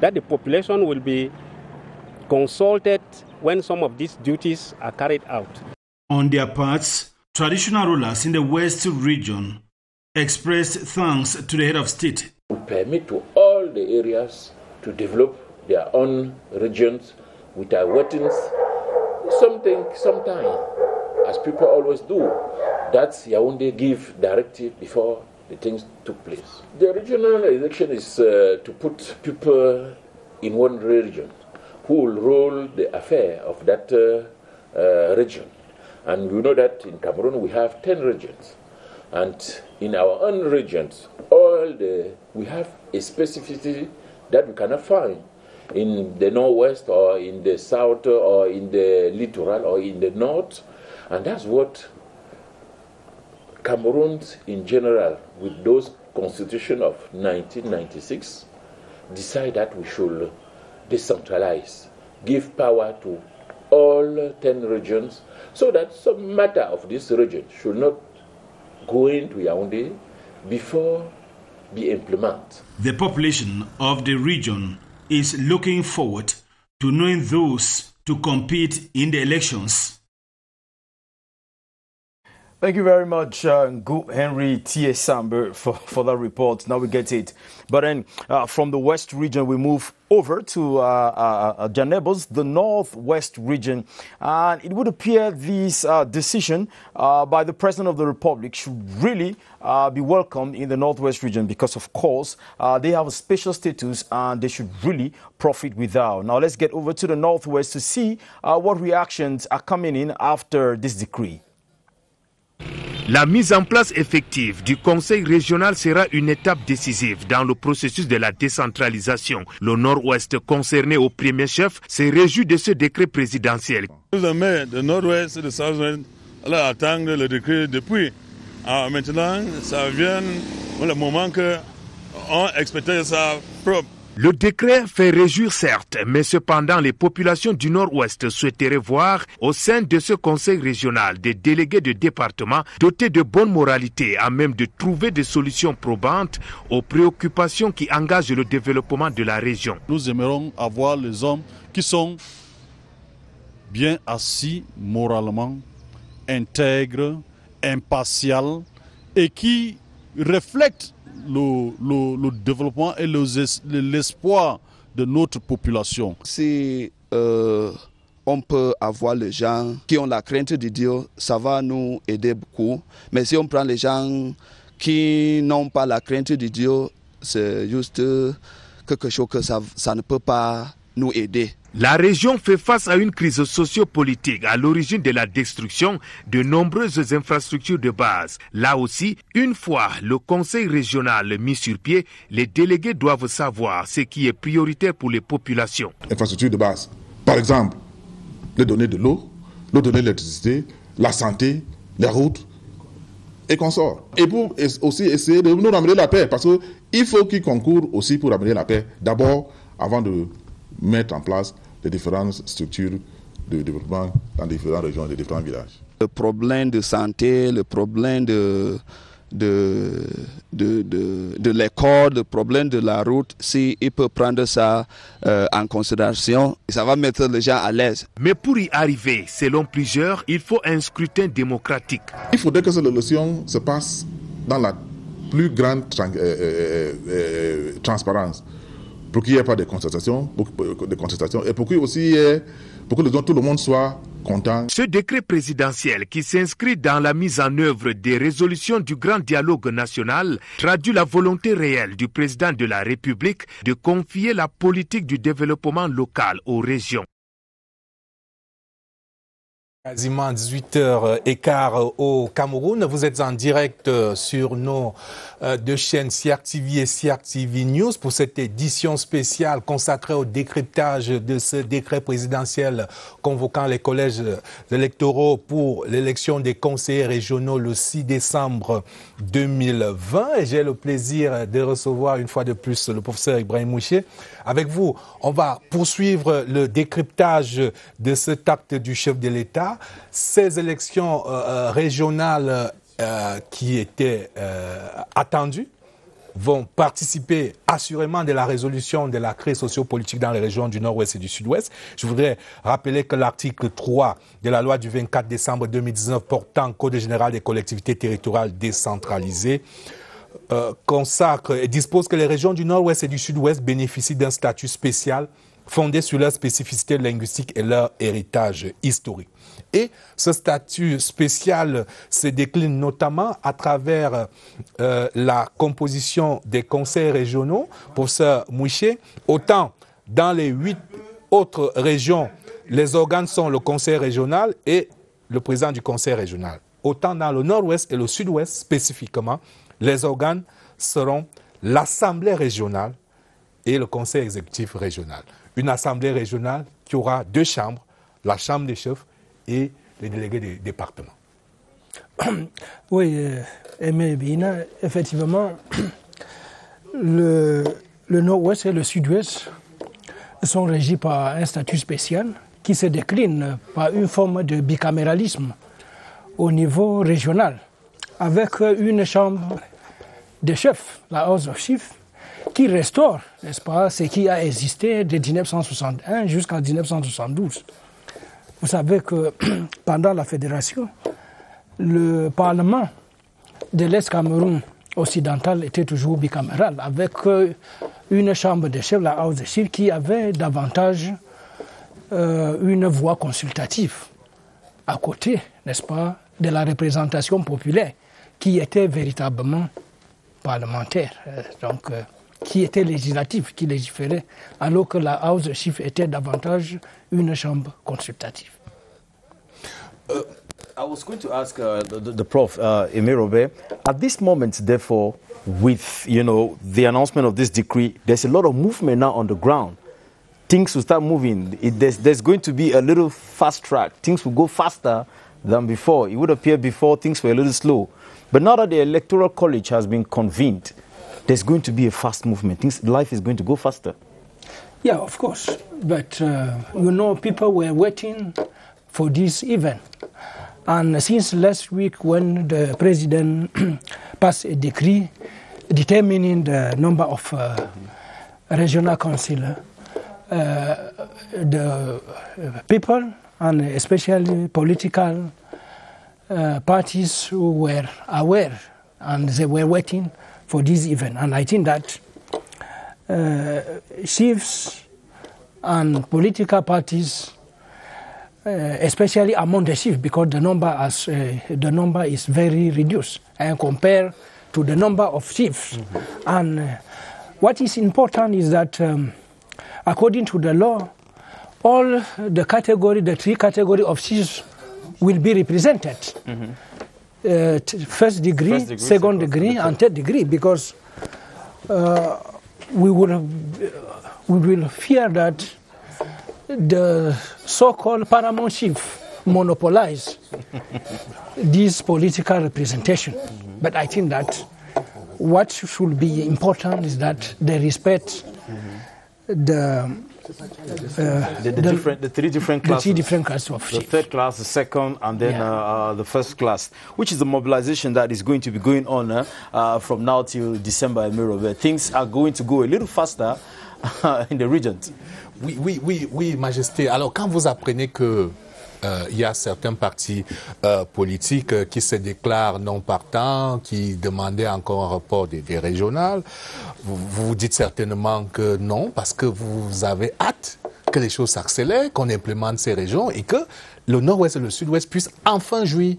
that the population will be consulted when some of these duties are carried out. On their parts, traditional rulers in the West region expressed thanks to the head of state. We permit to all the areas to develop their own regions without waiting sometime, as people always do. That's Yaoundé give directive before the things took place. The regional election is to put people in one region who will rule the affair of that region. And we know that in Cameroon we have 10 regions. And in our own regions, we have a specificity that we cannot find in the northwest or in the south or in the littoral or in the north. And that's what Cameroons in general, with those constitution of 1996, decide that we should decentralize, give power to all 10 regions, so that some matter of this region should not go into Yaoundé before be implemented. The population of the region is looking forward to knowing those to compete in the elections. Thank you very much, Ngu Henry T.A. Samber, for that report. Now we get it. But then from the West region, we move over to Janebos, the Northwest region. And it would appear this decision by the President of the Republic should really be welcomed in the Northwest region because, of course, they have a special status and they should really profit without. Now let's get over to the Northwest to see what reactions are coming in after this decree. La mise en place effective du Conseil régional sera une étape décisive dans le processus de la décentralisation. Le Nord-Ouest concerné au premier chef se réjouit de ce décret présidentiel. Le maire de Nord-Ouest et de South-Ouest allait attendre le décret depuis. Maintenant, ça vient le moment qu'on expectait ça propre. Le décret fait réjouir certes, mais cependant les populations du Nord-Ouest souhaiteraient voir au sein de ce conseil régional des délégués de département dotés de bonne moralité à même de trouver des solutions probantes aux préoccupations qui engagent le développement de la région. Nous aimerons avoir les hommes qui sont bien assis moralement, intègres, impartials et qui reflètent le développement et l'espoir de notre population. Si on peut avoir les gens qui ont la crainte de Dieu, ça va nous aider beaucoup. Mais si on prend les gens qui n'ont pas la crainte de Dieu, c'est juste quelque chose que ça ne peut pas nous aider. La région fait face à une crise socio-politique à l'origine de la destruction de nombreuses infrastructures de base. Là aussi, une fois le conseil régional mis sur pied, les délégués doivent savoir ce qui est prioritaire pour les populations. Infrastructures de base, par exemple, les données de l'eau, les données de l'électricité, la santé, les routes et consorts. Et pour aussi essayer de nous ramener la paix, parce qu'il faut qu'ils concourent aussi pour ramener la paix. D'abord, avant de mettre en place les différentes structures de développement dans différentes régions et différents villages. Le problème de santé, le problème de l'école, le problème de la route, s'il peut prendre ça en considération, ça va mettre les gens à l'aise. Mais pour y arriver, selon plusieurs, il faut un scrutin démocratique. Il faudrait que cette élection se passe dans la plus grande transparence, pour qu'il n'y ait pas de contestation, et pour que tout le monde soit content. Ce décret présidentiel qui s'inscrit dans la mise en œuvre des résolutions du grand dialogue national traduit la volonté réelle du président de la République de confier la politique du développement local aux régions. Quasiment 18h15 au Cameroun. Vous êtes en direct sur nos deux chaînes CIAC TV et CIAC TV News pour cette édition spéciale consacrée au décryptage de ce décret présidentiel convoquant les collèges électoraux pour l'élection des conseillers régionaux le 6 décembre 2020. Et j'ai le plaisir de recevoir une fois de plus le professeur Ibrahim Mouché. Avec vous, on va poursuivre le décryptage de cet acte du chef de l'État. Ces élections régionales qui étaient attendues vont participer assurément de la résolution de la crise sociopolitique dans les régions du Nord-Ouest et du Sud-Ouest. Je voudrais rappeler que l'article 3 de la loi du 24 décembre 2019 portant Code général des collectivités territoriales décentralisées consacre et dispose que les régions du Nord-Ouest et du Sud-Ouest bénéficient d'un statut spécial fondé sur leur spécificité linguistique et leur héritage historique. Et ce statut spécial se décline notamment à travers la composition des conseils régionaux. Professeur Mouché, autant dans les 8 autres régions, les organes sont le conseil régional et le président du conseil régional. Autant dans le Nord-Ouest et le Sud-Ouest spécifiquement, les organes seront l'Assemblée régionale et le Conseil exécutif régional. Une Assemblée régionale qui aura 2 chambres, la Chambre des chefs et les délégués des départements. Oui, Aimé Bina, effectivement, le Nord-Ouest et le Sud-Ouest sont régis par un statut spécial qui se décline par une forme de bicaméralisme au niveau régional, avec une chambre des chefs, la House of Chiefs, qui restaure, n'est-ce pas, ce qui a existé de 1961 jusqu'en 1972. Vous savez que pendant la fédération, le Parlement de l'Est-Cameroun occidental était toujours bicaméral, avec une chambre des chefs, la House of Chiefs, qui avait davantage une voix consultative à côté, n'est-ce pas, de la représentation populaire, qui était véritablement parlementaire, donc qui était législative, qui légiférait, alors que la House of Chiefs était davantage une chambre consultative. I was going to ask the Prof, Emirobe, at this moment, therefore, with the announcement of this decree, there's a lot of movement now on the ground. Things will start moving. There's going to be a little fast track. Things will go faster than before. It would appear before things were a little slow. But now that the Electoral College has been convened, there's going to be a fast movement. Life is going to go faster. Yeah, of course. But, people were waiting for this event. And since last week, when the president passed a decree determining the number of regional councillors, the people, and especially political parties who were aware, and they were waiting for this event. And I think that chiefs and political parties, especially among the chiefs, because the number is very reduced and compared to the number of chiefs. And what is important is that according to the law, all the three categories of chiefs will be represented. First degree, second degree, and third degree, because we will fear that the so-called paramount chief monopolize this political representation. But I think that what should be important is that they respect the three different classes. The three different classes of chief. The third class, the second, and then the first class, which is the mobilization that is going to be going on from now till December in Merowe. Things are going to go a little faster in the region. Oui, Majesté. Alors, quand vous apprenez que il y a certains partis politiques qui se déclarent non partants, qui demandaient encore un report des régionales, vous vous dites certainement que non, parce que vous avez hâte que les choses s'accélèrent, qu'on implémente ces régions et que le Nord-Ouest et le Sud-Ouest puissent enfin jouir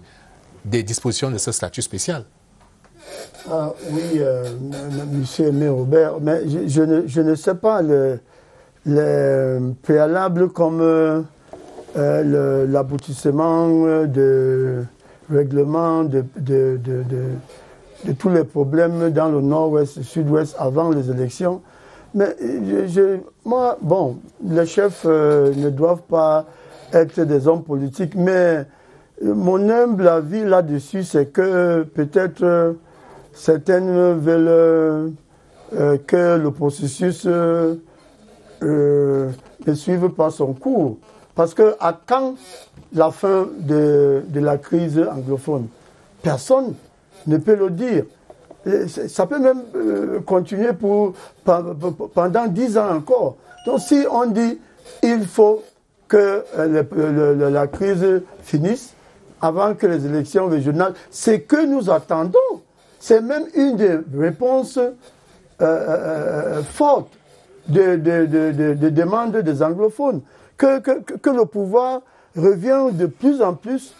des dispositions de ce statut spécial. Oui, monsieur Aimé Robert, mais je ne sais pas les préalables comme l'aboutissement de règlement de tous les problèmes dans le Nord-Ouest et le Sud-Ouest avant les élections. Mais les chefs ne doivent pas être des hommes politiques, mais mon humble avis là-dessus, c'est que peut-être certaines veulent que le processus ne suive pas son cours. Parce que à quand la fin de la crise anglophone? Personne ne peut le dire. Ça peut même continuer pendant 10 ans encore. Donc si on dit il faut que la crise finisse avant que les élections régionales, c'est que nous attendons. C'est même une des réponses fortes de demandes des anglophones. Que le pouvoir revient de plus en plus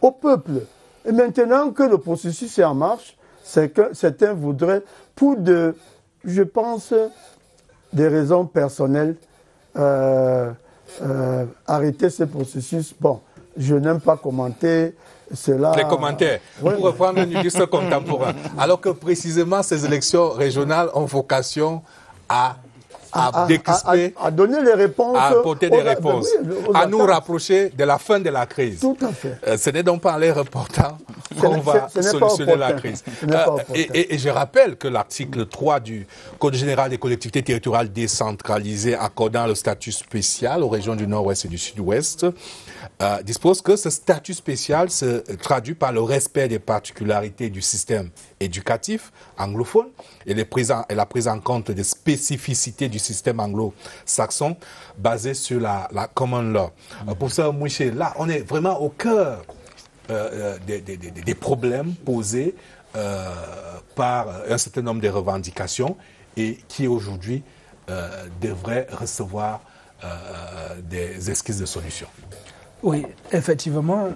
au peuple. Et maintenant que le processus est en marche, c'est que certains voudraient, je pense, des raisons personnelles, arrêter ce processus. Bon, je n'aime pas commenter cela. Les commentaires. Pour reprendre un illustre contemporain. Alors que précisément ces élections régionales ont vocation à décrisper, à donner les réponses, à apporter des réponses, à nous rapprocher de la fin de la crise. Tout à fait. Ce n'est donc pas en les reportant qu'on va solutionner la crise. Et je rappelle que l'article 3 du Code général des collectivités territoriales décentralisées accordant le statut spécial aux régions du Nord-Ouest et du Sud-Ouest dispose que ce statut spécial se traduit par le respect des particularités du système éducatif anglophone et la prise en compte des spécificités du système anglo-saxon basé sur la common law. Pour ça, Mouché, là, on est vraiment au cœur des problèmes posés par un certain nombre de revendications et qui aujourd'hui devraient recevoir des esquisses de solutions. Oui, effectivement,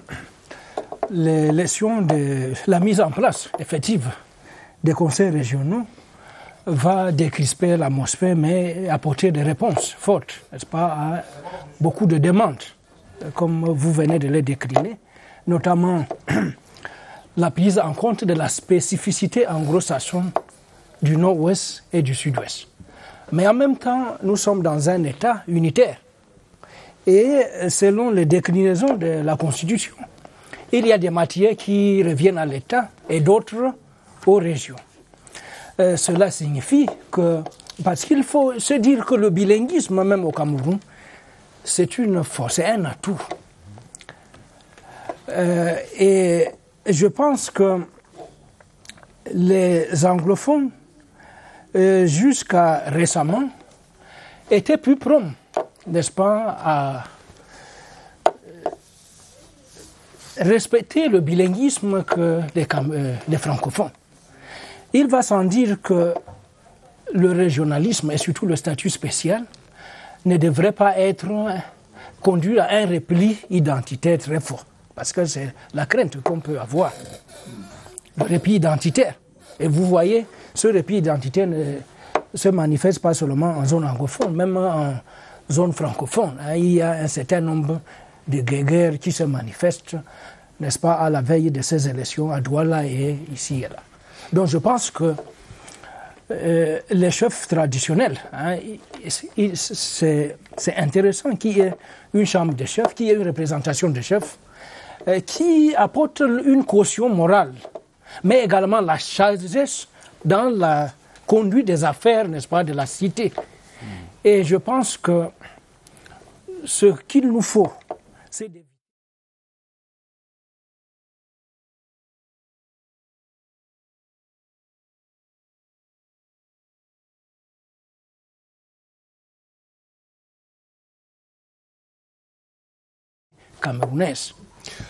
l'élection de la mise en place effective des conseils régionaux va décrisper l'atmosphère, mais apporter des réponses fortes, n'est-ce pas, à beaucoup de demandes, comme vous venez de les décliner, notamment la prise en compte de la spécificité anglo-saxonne du Nord-Ouest et du Sud-Ouest. Mais en même temps, nous sommes dans un État unitaire. Et selon les déclinaisons de la Constitution, il y a des matières qui reviennent à l'État et d'autres aux régions. cela signifie que, parce qu'il faut se dire que le bilinguisme, même au Cameroun, c'est une force, c'est un atout. Et je pense que les anglophones, jusqu'à récemment, étaient plus prompts, n'est-ce pas, à respecter le bilinguisme que les francophones. Il va sans dire que le régionalisme et surtout le statut spécial ne devrait pas être conduit à un repli identitaire très fort. Parce que c'est la crainte qu'on peut avoir, le repli identitaire. Et vous voyez, ce repli identitaire ne se manifeste pas seulement en zone anglophone, même en zone francophone. Il y a un certain nombre de guerres qui se manifestent, n'est-ce pas, à la veille de ces élections à Douala et ici et là. Donc je pense que les chefs traditionnels, c'est intéressant qu'il y ait une chambre de chefs, qu'il y ait une représentation de chefs, qui apporte une caution morale, mais également la sagesse dans la conduite des affaires, n'est-ce pas, de la cité. Et je pense que ce qu'il nous faut, c'est de... camerounaise.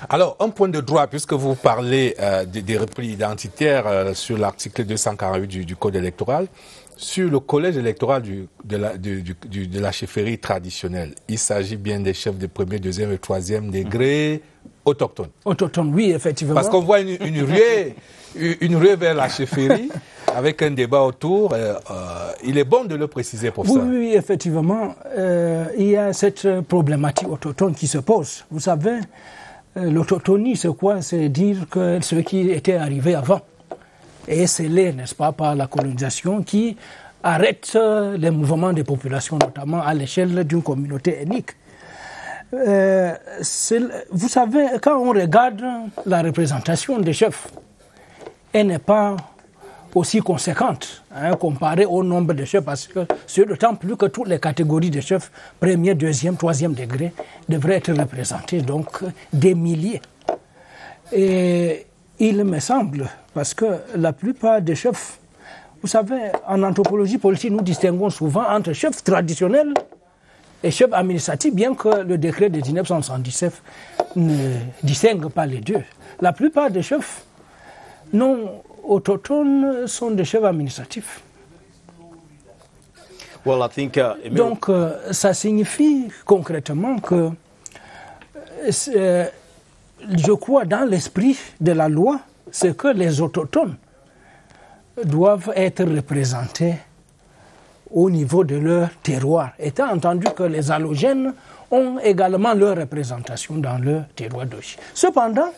Alors, un point de droit, puisque vous parlez des replis identitaires sur l'article 248 du Code électoral, sur le collège électoral de la chefferie traditionnelle, il s'agit bien des chefs de premier, deuxième et troisième degré autochtones. Autochtones, oui, effectivement. Parce qu'on voit une ruée vers la chefferie avec un débat autour. Il est bon de le préciser pour ça. Oui, effectivement. Il y a cette problématique autochtone qui se pose. Vous savez, l'autochtonie, c'est quoi? C'est dire que ce qui était arrivé avant est scellé, n'est-ce pas, par la colonisation qui arrête les mouvements des populations, notamment à l'échelle d'une communauté ethnique. Vous savez, quand on regarde la représentation des chefs, elle n'est pas aussi conséquente comparée au nombre de chefs, parce que c'est d'autant plus que toutes les catégories de chefs, premier, deuxième, troisième degré, devraient être représentées, donc des milliers. Et il me semble, parce que la plupart des chefs, vous savez, en anthropologie politique, nous distinguons souvent entre chefs traditionnels et chefs administratifs, bien que le décret de 1977 ne distingue pas les deux. La plupart des chefs non autochtones sont des chefs administratifs. Well, I think, donc, ça signifie concrètement que, je crois, dans l'esprit de la loi, c'est que les autochtones doivent être représentés au niveau de leur terroir, étant entendu que les allogènes ont également leur représentation dans leur terroir d'origine. Cependant,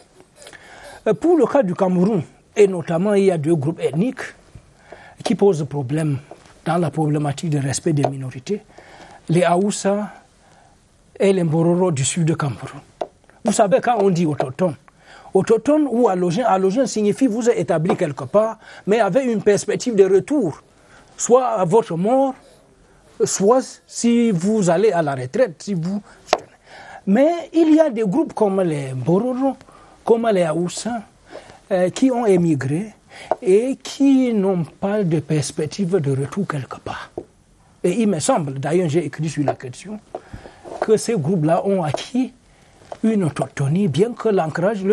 pour le cas du Cameroun, et notamment il y a deux groupes ethniques qui posent problème dans la problématique de respect des minorités, les Haoussa et les Mbororo du sud de Cameroun. Vous savez, quand on dit autochtone ou allogène signifie vous êtes établi quelque part, mais avec une perspective de retour, soit à votre mort, soit si vous allez à la retraite. Mais il y a des groupes comme les Mbororo, comme les Haoussa, qui ont émigré et qui n'ont pas de perspective de retour quelque part. Et il me semble, d'ailleurs j'ai écrit sur la question, que ces groupes-là ont acquis une autochtonie, bien que leur ancrage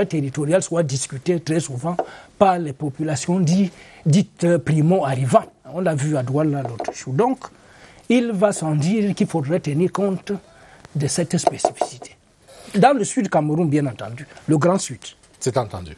territorial soit discuté très souvent par les populations dites primo-arrivantes. On l'a vu à Douala l'autre jour. Donc, il va sans dire qu'il faudrait tenir compte de cette spécificité. Dans le sud Cameroun, bien entendu, le Grand Sud. C'est entendu.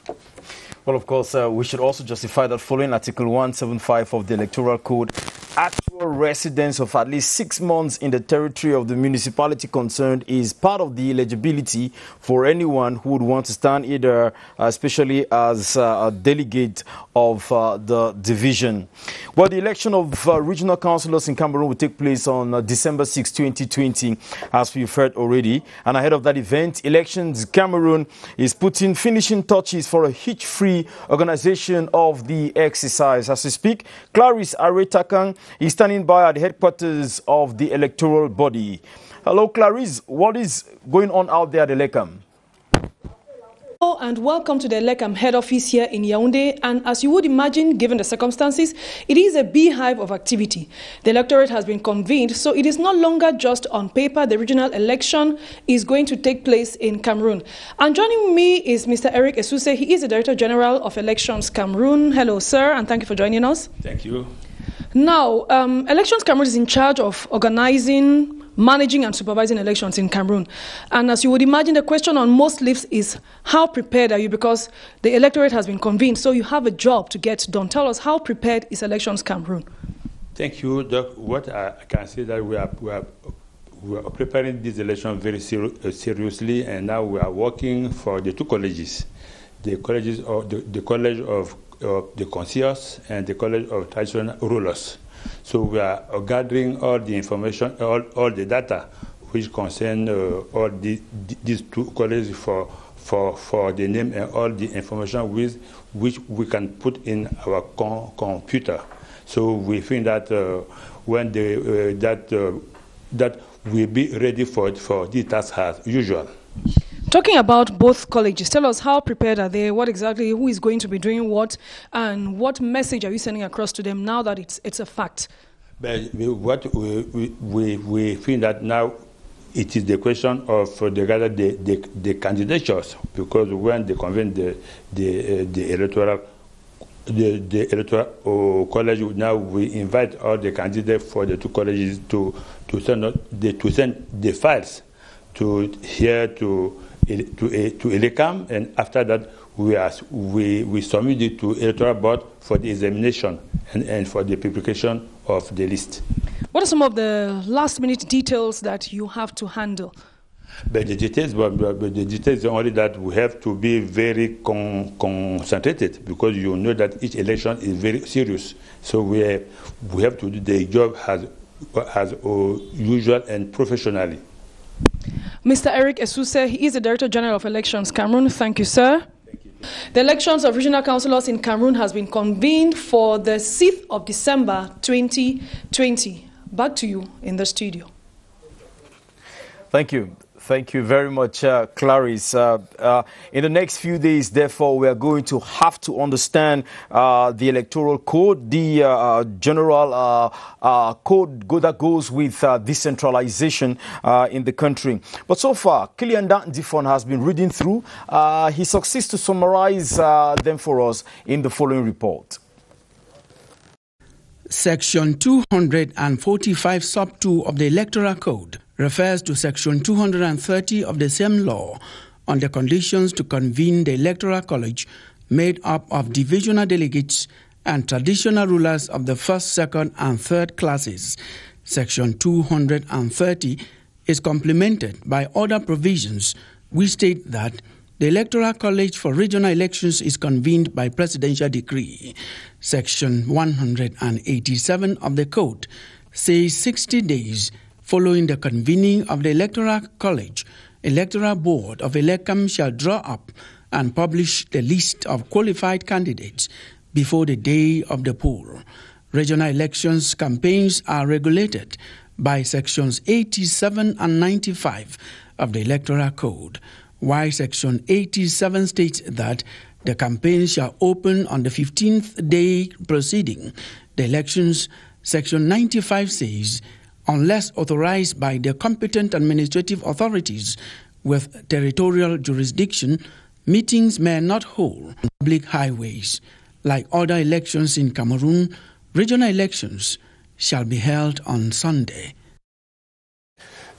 Well, of course, we should also justify that following Article 175 of the Electoral Code, actual Residence of at least 6 months in the territory of the municipality concerned is part of the eligibility for anyone who would want to stand either, especially as a delegate of the division. Well, the election of regional councillors in Cameroon will take place on December 6, 2020, as we've heard already. And ahead of that event, Elections Cameroon is putting finishing touches for a hitch-free organization of the exercise. As we speak, Clarice Aretakang is standing by at the headquarters of the electoral body. Hello, Clarice. What is going on out there at the LECAM? Hello and welcome to the LECAM head office here in Yaoundé. And as you would imagine, given the circumstances, it is a beehive of activity. The electorate has been convened, so it is no longer just on paper. The regional election is going to take place in Cameroon. And joining me is Mr. Eric Esuse. He is the Director General of Elections Cameroon. Hello, sir, and thank you for joining us. Thank you. Now, Elections Cameroon is in charge of organizing, managing and supervising elections in Cameroon. And as you would imagine, the question on most lips is, how prepared are you? Because the electorate has been convened, so you have a job to get done. Tell us, how prepared is Elections Cameroon? Thank you, Doc. What I can say that we are preparing this election very seriously, and now we are working for the two colleges, the College of the Concierge and the College of Traditional Rulers. So we are gathering all the information, all the data which concern all these two colleges for the name and all the information which we can put in our computer. So we think that when that will be ready for the task as usual. Talking about both colleges, tell us how prepared are they, what exactly, who is going to be doing what, and what message are you sending across to them now that it's a fact? But what we think that now it is the question of the candidatures, because when they convene the electoral college, now we invite all the candidates for the two colleges to send the files to ELECAM, and after that we submit it to electoral board for the examination and for the publication of the list. What are some of the last-minute details that you have to handle? But the details are only that we have to be very concentrated, because you know that each election is very serious. So we have to do the job as usual and professionally. Mr. Eric Esuse, he is the Director General of Elections Cameroon. Thank you, sir. Thank you. The elections of regional councillors in Cameroon has been convened for the 6th of December 2020. Back to you in the studio. Thank you. Thank you very much, Clarice. In the next few days, therefore, we are going to have to understand the electoral code, the general code that goes with decentralization in the country. But so far, Kilian Difon has been reading through. He succeeds to summarize them for us in the following report. Section 245 sub 2 of the Electoral Code refers to Section 230 of the same law on the conditions to convene the Electoral College made up of divisional delegates and traditional rulers of the first, second, and third classes. Section 230 is complemented by other provisions which state that the Electoral College for regional elections is convened by presidential decree. Section 187 of the Code says 60 days following the convening of the Electoral College, Electoral Board of ELECAM shall draw up and publish the list of qualified candidates before the day of the poll. Regional elections campaigns are regulated by Sections 87 and 95 of the Electoral Code, while Section 87 states that the campaign shall open on the 15th day preceding the elections. Section 95 says, unless authorized by the competent administrative authorities with territorial jurisdiction, meetings may not hold on public highways. Like other elections in Cameroon, regional elections shall be held on Sunday.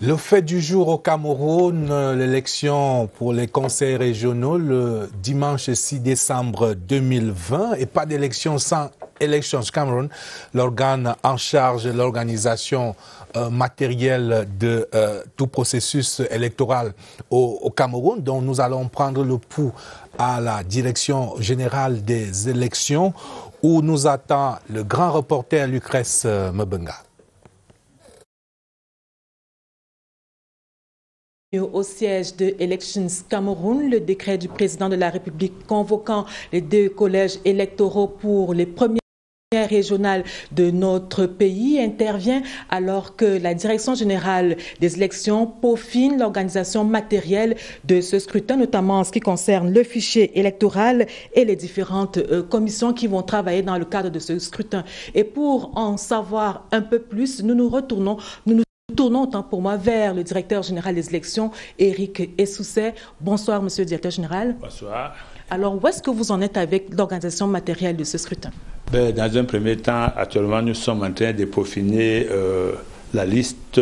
Le fait du jour au Cameroun, l'élection pour les conseils régionaux le dimanche 6 décembre 2020 et pas d'élection sans Elections Cameroun, l'organe en charge de l'organisation matérielle de tout processus électoral au Cameroun, dont nous allons prendre le pouls à la Direction générale des élections, où nous attend le grand reporter Lucrèce Mbenga. Au siège de Elections Cameroun, le décret du président de la République convoquant les 2 collèges électoraux pour les premières régionales de notre pays intervient alors que la Direction générale des élections peaufine l'organisation matérielle de ce scrutin, notamment en ce qui concerne le fichier électoral et les différentes commissions qui vont travailler dans le cadre de ce scrutin. Et pour en savoir un peu plus, nous tournons autant pour moi vers le directeur général des élections, Éric Essousset. Bonsoir, monsieur le directeur général. Bonsoir. Alors, où est-ce que vous en êtes avec l'organisation matérielle de ce scrutin? Dans un premier temps, actuellement, nous sommes en train de peaufiner la liste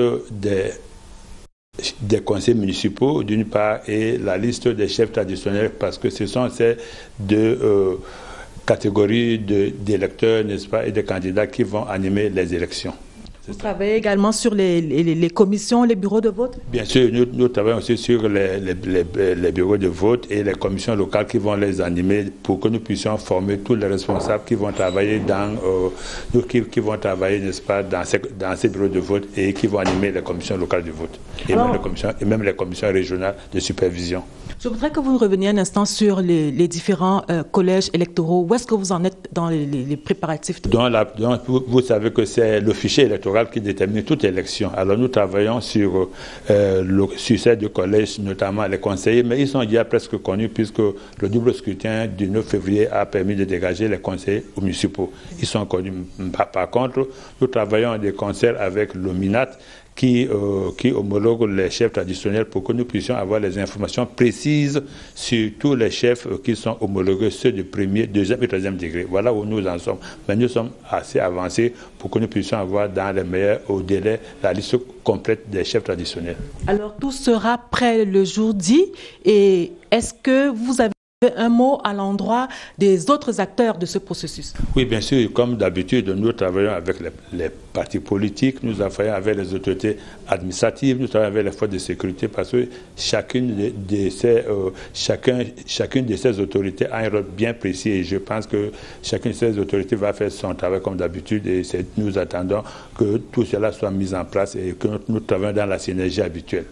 des conseils municipaux, d'une part, et la liste des chefs traditionnels, parce que ce sont ces 2 catégories d'électeurs, n'est-ce pas, et de candidats qui vont animer les élections. Vous travaillez également sur les commissions, les bureaux de vote? Bien sûr, nous travaillons aussi sur les bureaux de vote et les commissions locales qui vont les animer pour que nous puissions former tous les responsables qui vont travailler qui vont travailler, n'est-ce pas, dans ces bureaux de vote et qui vont animer les commissions locales de vote et même les commissions régionales de supervision. Je voudrais que vous reveniez un instant sur les différents collèges électoraux. Où est-ce que vous en êtes dans les préparatifs? Vous savez que c'est le fichier électoral qui détermine toute élection. Alors nous travaillons sur ces 2 collèges, notamment les conseillers, mais ils sont déjà presque connus puisque le double scrutin du 9 février a permis de dégager les conseillers municipaux. Ils sont connus. Par contre, nous travaillons des concerts avec le MINAT qui homologue les chefs traditionnels pour que nous puissions avoir les informations précises sur tous les chefs qui sont homologués, ceux du 1er, 2e et 3e degré. Voilà où nous en sommes. Mais nous sommes assez avancés pour que nous puissions avoir dans les meilleurs délais la liste complète des chefs traditionnels. Alors tout sera prêt le jour dit, et est-ce que vous avez un mot à l'endroit des autres acteurs de ce processus? Oui, bien sûr. Comme d'habitude, nous travaillons avec les partis politiques, nous travaillons avec les autorités administratives, nous travaillons avec les forces de sécurité, parce que chacune de ces autorités a un rôle bien précis, et je pense que chacune de ces autorités va faire son travail comme d'habitude, et nous attendons que tout cela soit mis en place et que nous travaillons dans la synergie habituelle.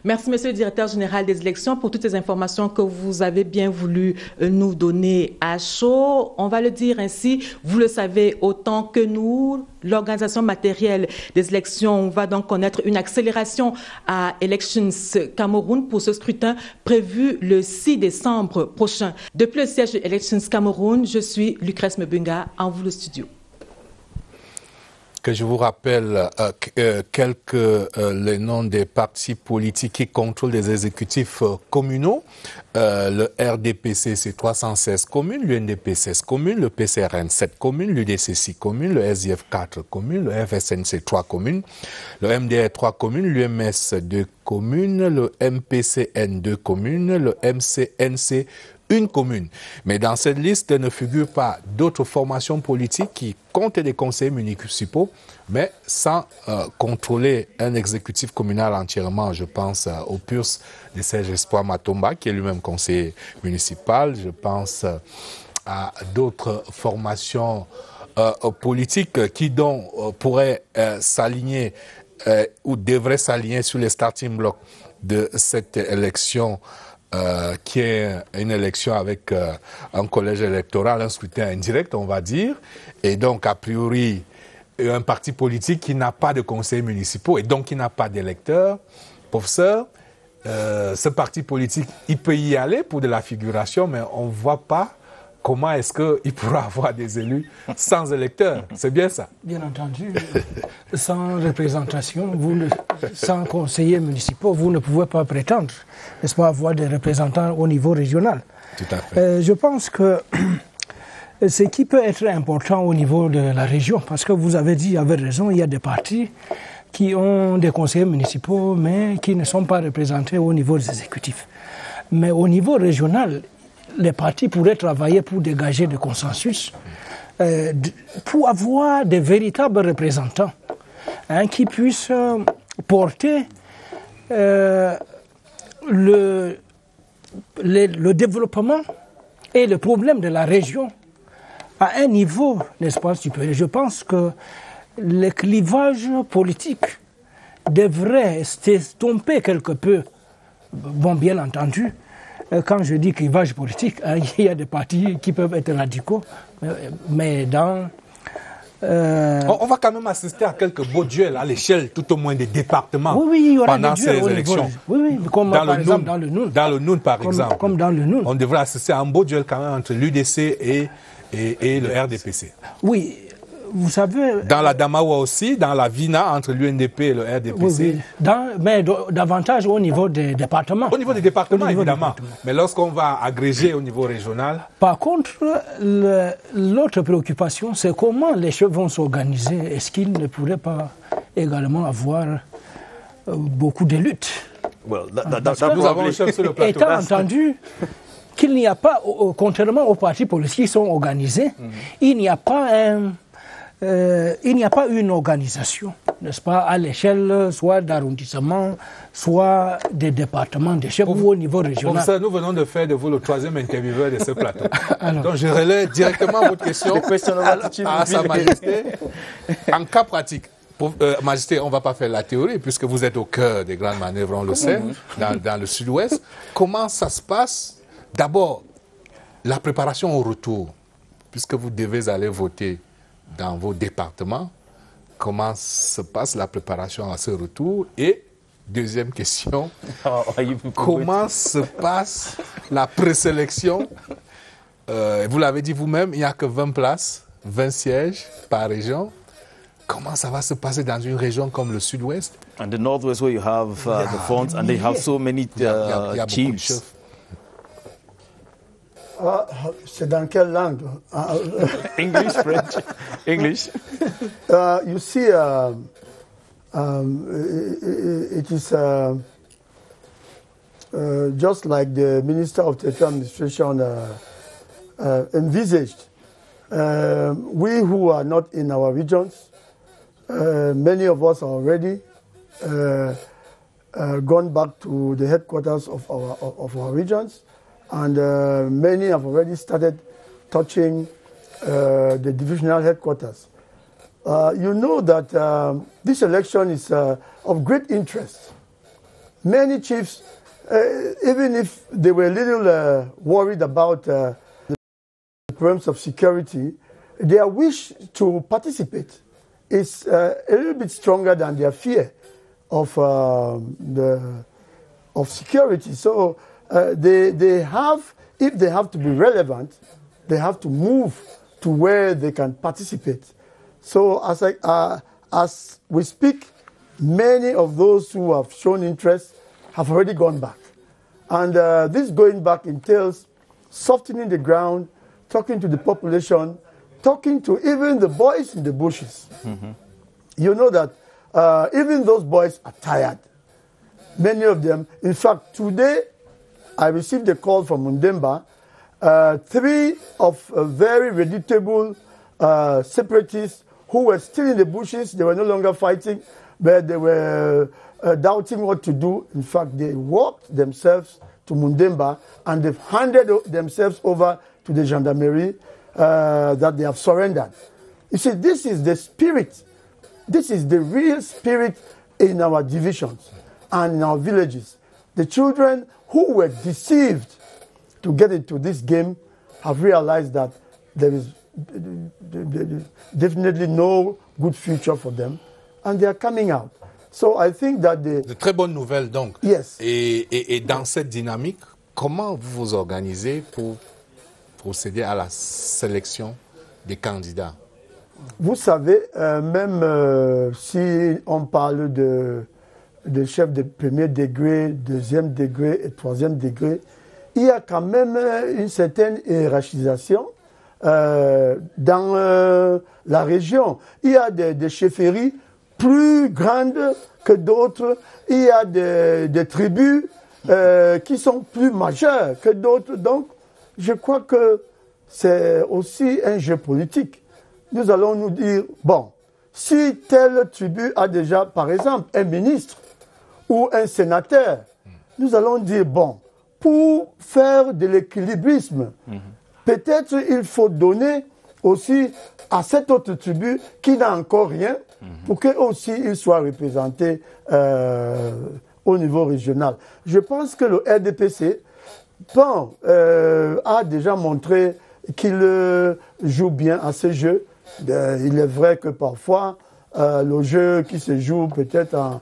Merci, monsieur le directeur général des élections, pour toutes ces informations que vous avez bien voulu nous donner à chaud. On va le dire ainsi, vous le savez autant que nous, l'organisation matérielle des élections va donc connaître une accélération à Elections Cameroun pour ce scrutin prévu le 6 décembre prochain. Depuis le siège de Elections Cameroun, je suis Lucrèce Mbenga, en vous le studio. Que je vous rappelle les noms des partis politiques qui contrôlent les exécutifs communaux. Le RDPC, c'est 316 communes, l'UNDP, 16 communes, le PCRN, 7 communes, l'UDC, 6 communes, le SDF, 4 communes, le FSNC, 3 communes, le MDR, 3 communes, l'UMS, 2 communes, le MPCN, 2 communes, le MCNC, 1 commune. Mais dans cette liste ne figurent pas d'autres formations politiques qui comptent des conseils municipaux, mais sans contrôler un exécutif communal entièrement. Je pense au PURS de Serge Espoir Matomba, qui est lui-même conseiller municipal. Je pense à d'autres formations politiques qui pourraient s'aligner ou devraient s'aligner sur les starting blocks de cette élection, qui est une élection avec un collège électoral, un scrutin indirect, on va dire, et donc a priori un parti politique qui n'a pas de conseils municipaux et donc qui n'a pas d'électeurs. Professeur, ce parti politique, il peut y aller pour de la figuration, mais on ne voit pas comment est-ce qu'il pourra avoir des élus sans électeurs. C'est bien ça? Bien entendu. Sans représentation, sans conseillers municipaux, vous ne pouvez pas prétendre, n'est-ce pas, avoir des représentants au niveau régional. Tout à fait. Je pense que ce qui peut être important au niveau de la région, parce que vous avez dit, avec raison, il y a des partis qui ont des conseillers municipaux, mais qui ne sont pas représentés au niveau des exécutifs. Mais au niveau régional, les partis pourraient travailler pour dégager des consensus pour avoir des véritables représentants qui puissent porter le développement et le problème de la région à un niveau, n'est-ce pas, supérieur. Je pense que les clivages politiques devraient s'estomper quelque peu. Bon, bien entendu, quand je dis clivage politique, il y a des partis qui peuvent être radicaux, mais dans... On va quand même assister à quelques beaux duels à l'échelle, tout au moins des départements, il y aura pendant ces élections. Comme par exemple dans le Noun. Dans le Noun, par exemple. Comme dans le Noun. On devrait assister à un beau duel quand même entre l'UDC et le RDPC. Oui, vous savez... Dans la Damawa aussi, dans la Vina, entre l'UNDP et le RDPC. Mais davantage au niveau des départements. Au niveau des départements, évidemment. Mais lorsqu'on va agréger au niveau régional... Par contre, l'autre préoccupation, c'est comment les chefs vont s'organiser. Est-ce qu'ils ne pourraient pas également avoir beaucoup de luttes? Nous avons un chef sur le plateau. Étant entendu qu'il n'y a pas, contrairement aux partis politiques qui sont organisés, il n'y a pas une organisation, n'est-ce pas, à l'échelle soit d'arrondissement, soit des départements, des chefs ou au niveau régional. Professeur, nous venons de faire de vous le troisième intervieweur de ce plateau. Donc je relève directement votre question à Sa Majesté. En cas pratique, Majesté, on ne va pas faire la théorie puisque vous êtes au cœur des grandes manœuvres, on le sait, dans le sud-ouest. Comment ça se passe? D'abord, la préparation au retour, puisque vous devez aller voter dans vos départements, comment se passe la préparation à ce retour? Et deuxième question, comment se passe la présélection? Vous l'avez dit vous-même, il n'y a que 20 places, 20 sièges par région. Comment ça va se passer dans une région comme le Sud-Ouest? And the Northwest, where you have the funds and they have so many chiefs. C'est dans quelle langue? English, French, English. You see, it is just like the Minister of Territorial Administration envisaged. We who are not in our regions, many of us are already gone back to the headquarters of our regions. And many have already started touching the divisional headquarters. You know that this election is of great interest. Many chiefs, even if they were a little worried about the problems of security, their wish to participate is a little bit stronger than their fear of security. So they have, if they have to be relevant, they have to move to where they can participate. So as we speak, many of those who have shown interest have already gone back. And this going back entails softening the ground, talking to the population, talking to even the boys in the bushes. You know that even those boys are tired. Many of them, in fact, today, I received a call from Mundemba. 3 of very reputable separatists who were still in the bushes. They were no longer fighting, but they were doubting what to do. In fact, they walked themselves to Mundemba and they've handed themselves over to the gendarmerie that they have surrendered. You see, this is the spirit. This is the real spirit in our divisions and in our villages. The children who were deceived to get into this game have realized that there is definitely no good future for them, and they are coming out. So I think that de très bonnes nouvelles donc. Yes. Et dans cette dynamique, comment vous vous organisez pour procéder à la sélection des candidats? Vous savez, même si on parle de chefs de premier degré, deuxième degré et troisième degré, il y a quand même une certaine hiérarchisation dans la région. Il y a des chefferies plus grandes que d'autres. Il y a des tribus qui sont plus majeures que d'autres. Donc, je crois que c'est aussi un jeu politique. nous allons nous dire, bon, si telle tribu a déjà, par exemple, un ministre ou un sénateur, nous allons dire, bon, pour faire de l'équilibrisme, peut-être il faut donner aussi à cette autre tribu qui n'a encore rien, pour qu'eux aussi ils soient représentés au niveau régional. Je pense que le RDPC a déjà montré qu'il joue bien à ce jeu. Il est vrai que parfois, le jeu qui se joue peut-être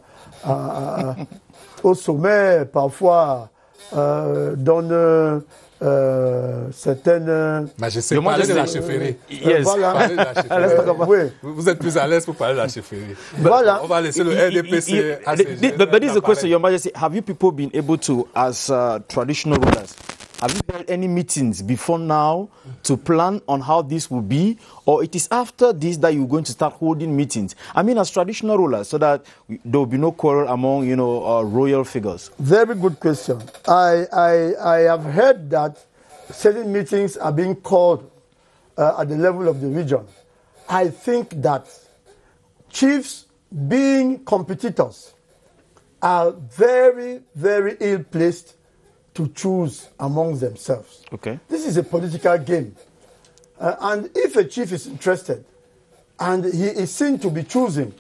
au sommet, parfois donne certaines... Mais je sais parler de la chefferie. Yes. Vous êtes plus à l'aise pour parler de la chefferie. Voilà. On va laisser le RDPC à But this is the question, Your Majesty. Have you people been able to, as traditional rulers, have you held any meetings before now to plan on how this will be? Or it is after this that you're going to start holding meetings? I mean, as traditional rulers, so that there will be no quarrel among, royal figures. Very good question. I have heard that certain meetings are being called at the level of the region. I think that chiefs, being competitors, are very, very ill-placed to choose among themselves. Okay. This is a political game. And if a chief is interested and he is seen to be choosing,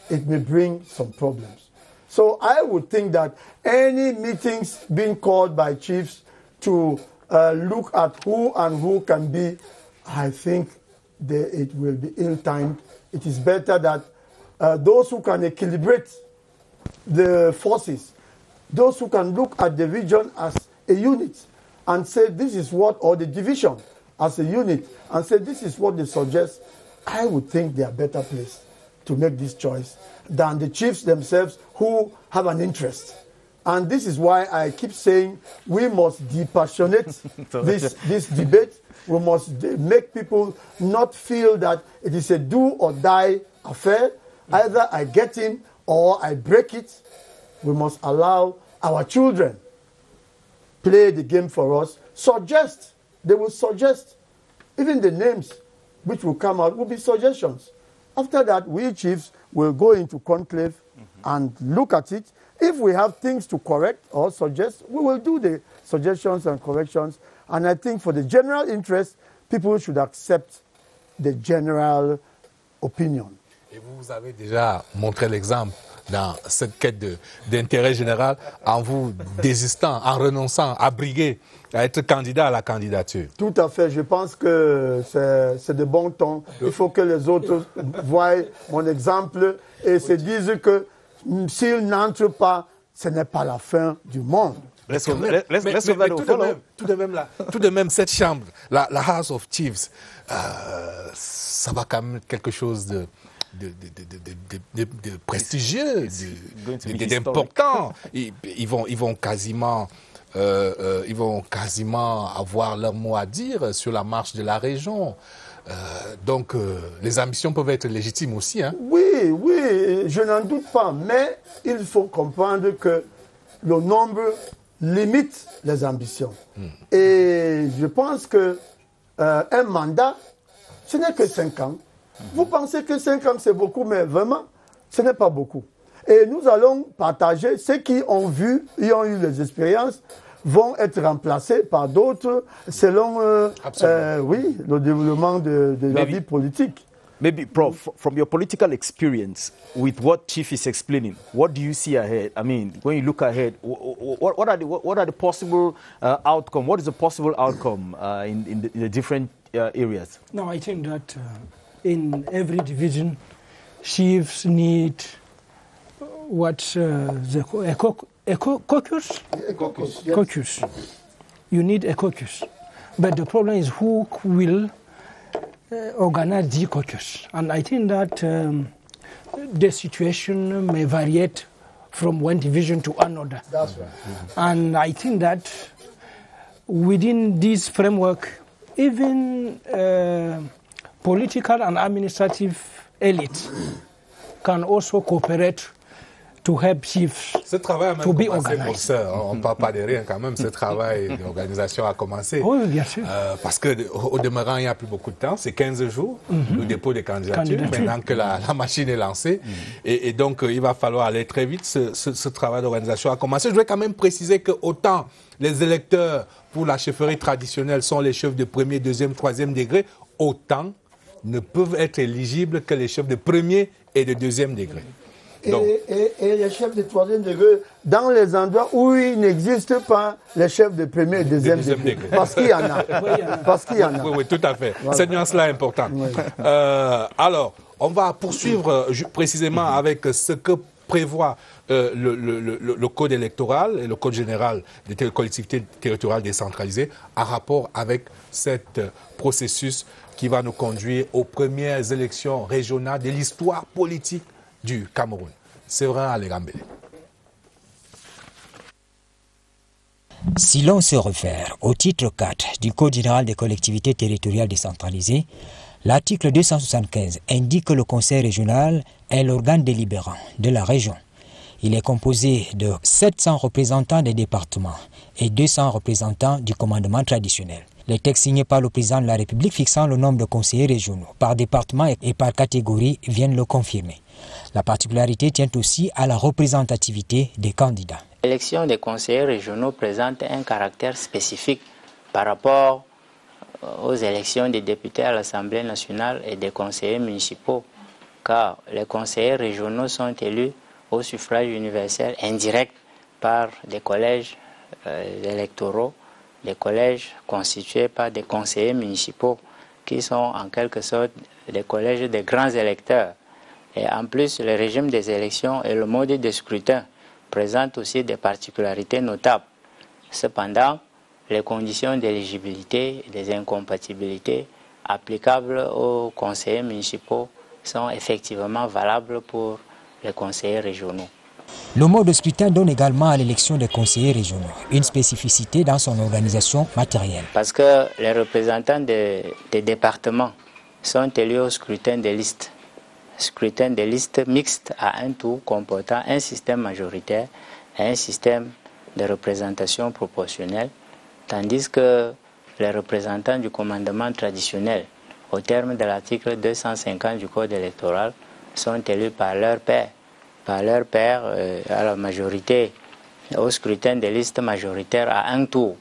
it may bring some problems. So I would think that any meetings being called by chiefs to look at who and who can be, I think it will be ill-timed. It is better that those who can equilibrate the forces, those who can look at the region as a unit and say this is what, or the division as a unit, and say this is what they suggest, I would think they are better placed to make this choice than the chiefs themselves who have an interest. And this is why I keep saying we must depassionate this debate. We must make people not feel that it is a do or die affair. Either I get in or I break it. We must allow our children play the game for us. Suggest. They will suggest. Even the names which will come out will be suggestions. After that, we chiefs will go into conclave and look at it. If we have things to correct or suggest, we will do the suggestions and corrections. And I think for the general interest, people should accept the general opinion. Et vous avez déjà montré l'exemple dans cette quête d'intérêt général en vous désistant, en renonçant à briguer, à être candidat à la candidature. Tout à fait. Je pense que c'est de bon ton. Il faut que les autres voient mon exemple et se disent que s'ils n'entrent pas, ce n'est pas la fin du monde. Tout de même, cette chambre, la House of Chiefs, ça va quand même quelque chose de prestigieux, d'important. Ils vont quasiment avoir leur mot à dire sur la marche de la région. Donc, les ambitions peuvent être légitimes aussi. Hein? Oui, je n'en doute pas. Mais il faut comprendre que le nombre limite les ambitions. Et je pense que un mandat, ce n'est que 5 ans. Vous pensez que 5 ans, c'est beaucoup, mais vraiment, ce n'est pas beaucoup. Et nous allons partager ceux qui ont vu, qui ont eu les expériences, vont être remplacés par d'autres selon le développement de la vie politique. Maybe, Prof, from your political experience, with what Chief is explaining, what do you see ahead? I mean, when you look ahead, what are the possible outcome? What is the possible outcome in the different areas? No, I think that in every division, chiefs need a caucus. Caucus. You need a caucus. But the problem is who will organize the caucus. And I think that the situation may vary from one division to another. That's right. And I think that within this framework, even political and administrative elite can also cooperate to help chiefs. Ce travail a même to be commencé, organized. professeur. On ne parle pas de rien quand même. Ce travail d'organisation a commencé. Oui, bien sûr. Parce qu'au demeurant, il n'y a plus beaucoup de temps. C'est 15 jours, le dépôt des candidatures, maintenant que la machine est lancée. Et donc, il va falloir aller très vite. Ce travail d'organisation a commencé. Je voudrais quand même préciser que autant les électeurs pour la chefferie traditionnelle sont les chefs de premier, deuxième, troisième degré, autant ne peuvent être éligibles que les chefs de premier et de deuxième degré. Donc, et les chefs de troisième degré, dans les endroits où il n'existe pas les chefs de premier et deuxième degré. Parce qu'il y en a. Parce qu'il y en a. Oui, tout à fait. Voilà. Cette nuance-là est importante. Oui. Alors, on va poursuivre précisément avec ce que prévoit le code électoral et le code général des collectivités territoriales décentralisées en rapport avec cet processus qui va nous conduire aux premières élections régionales de l'histoire politique du Cameroun. Séverin Alérambélé. Si l'on se réfère au titre 4 du Code général des collectivités territoriales décentralisées, l'article 275 indique que le Conseil régional est l'organe délibérant de la région. Il est composé de 700 représentants des départements et 200 représentants du commandement traditionnel. Les textes signés par le président de la République fixant le nombre de conseillers régionaux par département et par catégorie viennent le confirmer. La particularité tient aussi à la représentativité des candidats. L'élection des conseillers régionaux présente un caractère spécifique par rapport aux élections des députés à l'Assemblée nationale et des conseillers municipaux, car les conseillers régionaux sont élus au suffrage universel indirect par des collèges électoraux, des collèges constitués par des conseillers municipaux qui sont en quelque sorte des collèges des grands électeurs. Et en plus, le régime des élections et le mode de scrutin présentent aussi des particularités notables. Cependant, les conditions d'éligibilité et des incompatibilités applicables aux conseillers municipaux sont effectivement valables pour les conseillers régionaux. Le mode de scrutin donne également à l'élection des conseillers régionaux une spécificité dans son organisation matérielle. Parce que les représentants des départements sont élus au scrutin des listes. Scrutin des listes mixtes à un tour comportant un système majoritaire et un système de représentation proportionnelle, tandis que les représentants du commandement traditionnel, au terme de l'article 250 du Code électoral, sont élus par leur père. À la majorité, au scrutin des listes majoritaires à un tour.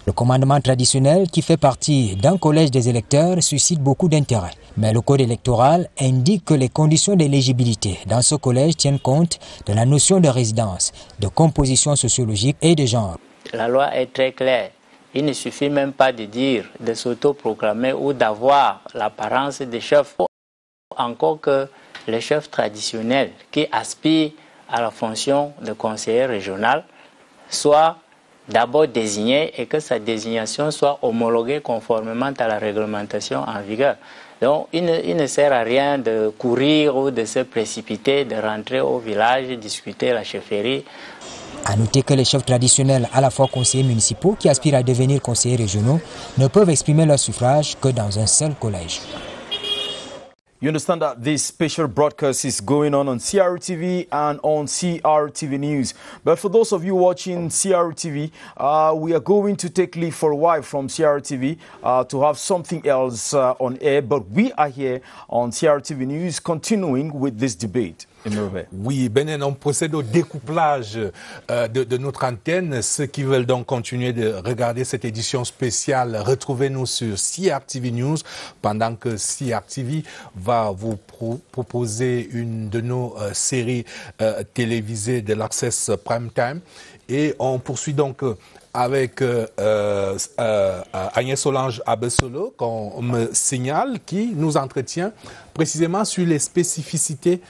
Le commandement traditionnel, qui fait partie d'un collège des électeurs, suscite beaucoup d'intérêt. Mais le code électoral indique que les conditions d'éligibilité dans ce collège tiennent compte de la notion de résidence, de composition sociologique et de genre. La loi est très claire. Il ne suffit même pas de dire, de s'autoproclamer ou d'avoir l'apparence de chef. Encore que les chefs traditionnels qui aspirent à la fonction de conseiller régional soient d'abord désignés et que sa désignation soit homologuée conformément à la réglementation en vigueur. Donc il ne sert à rien de courir ou de se précipiter, de rentrer au village, discuter la chefferie. À noter que les chefs traditionnels, à la fois conseillers municipaux qui aspirent à devenir conseillers régionaux, ne peuvent exprimer leur suffrage que dans un seul collège. You understand that this special broadcast is going on CRTV and on CRTV News. But for those of you watching CRTV, we are going to take leave for a while from CRTV to have something else on air. But we are here on CRTV News continuing with this debate. Oui, Benin, on procède au découplage de notre antenne. Ceux qui veulent donc continuer de regarder cette édition spéciale, retrouvez-nous sur CRTV News pendant que CRTV va vous proposer une de nos séries télévisées de l'Access Prime Time. Et on poursuit donc avec Agnès Solange Abessolo, qu'on me signale, qui nous entretient précisément sur les spécificités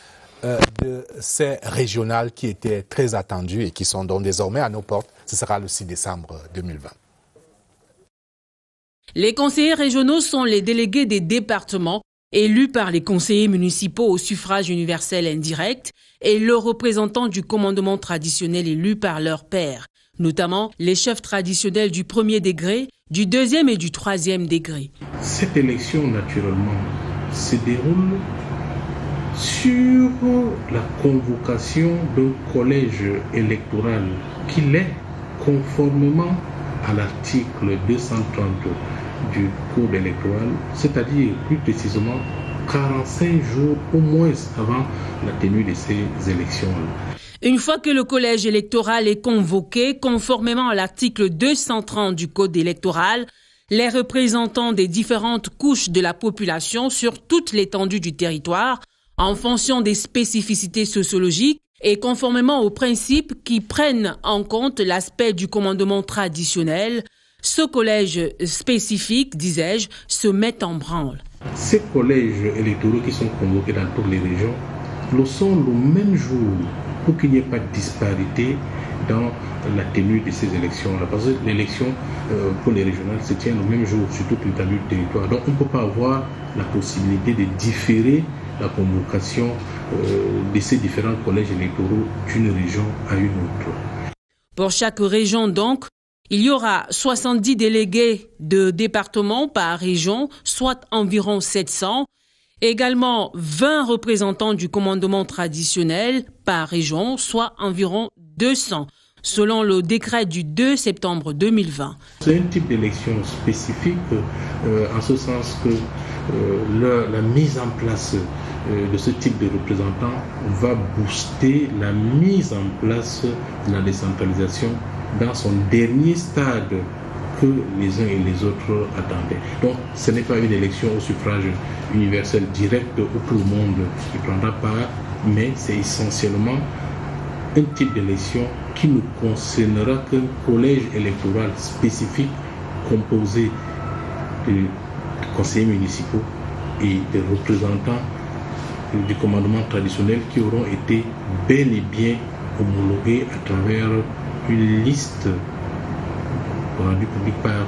de ces régionales qui étaient très attendues et qui sont donc désormais à nos portes. Ce sera le 6 décembre 2020. Les conseillers régionaux sont les délégués des départements élus par les conseillers municipaux au suffrage universel indirect et le représentant du commandement traditionnel élu par leurs pairs, notamment les chefs traditionnels du premier degré, du deuxième et du troisième degré. Cette élection, naturellement, se déroule sur la convocation d'un collège électoral qu'il est conformément à l'article 230 du Code électoral, c'est-à-dire plus précisément 45 jours au moins avant la tenue de ces élections. Une fois que le collège électoral est convoqué, conformément à l'article 230 du Code électoral, les représentants des différentes couches de la population sur toute l'étendue du territoire, en fonction des spécificités sociologiques et conformément aux principes qui prennent en compte l'aspect du commandement traditionnel, ce collège spécifique, disais-je, se met en branle. Ces collèges électoraux qui sont convoqués dans toutes les régions le sont le même jour pour qu'il n'y ait pas de disparité dans la tenue de ces élections-là. Parce que l'élection pour les régionales se tient le même jour sur toute l'étendue du territoire. Donc on ne peut pas avoir la possibilité de différer la convocation de ces différents collèges électoraux d'une région à une autre. Pour chaque région donc, il y aura 70 délégués de département par région, soit environ 700. Également 20 représentants du commandement traditionnel par région, soit environ 200, selon le décret du 2 septembre 2020. C'est un type d'élection spécifique en ce sens que la mise en place de ce type de représentants va booster la mise en place de la décentralisation dans son dernier stade que les uns et les autres attendaient. Donc ce n'est pas une élection au suffrage universel direct où tout le monde y prendra part, mais c'est essentiellement un type d'élection qui ne concernera qu'un collège électoral spécifique composé de conseillers municipaux et de représentants du commandement traditionnel qui auront été bel et bien homologués à travers une liste rendue publique par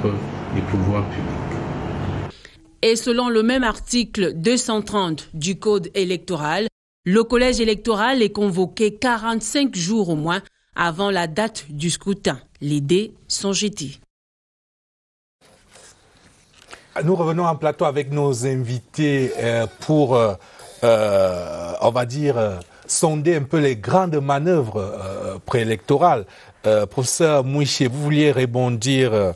les pouvoirs publics. Et selon le même article 230 du Code électoral, le collège électoral est convoqué 45 jours au moins avant la date du scrutin. Les dés sont jetés. Nous revenons en plateau avec nos invités pour, on va dire, sonder un peu les grandes manœuvres préélectorales. Professeur Mouiché, vous vouliez rebondir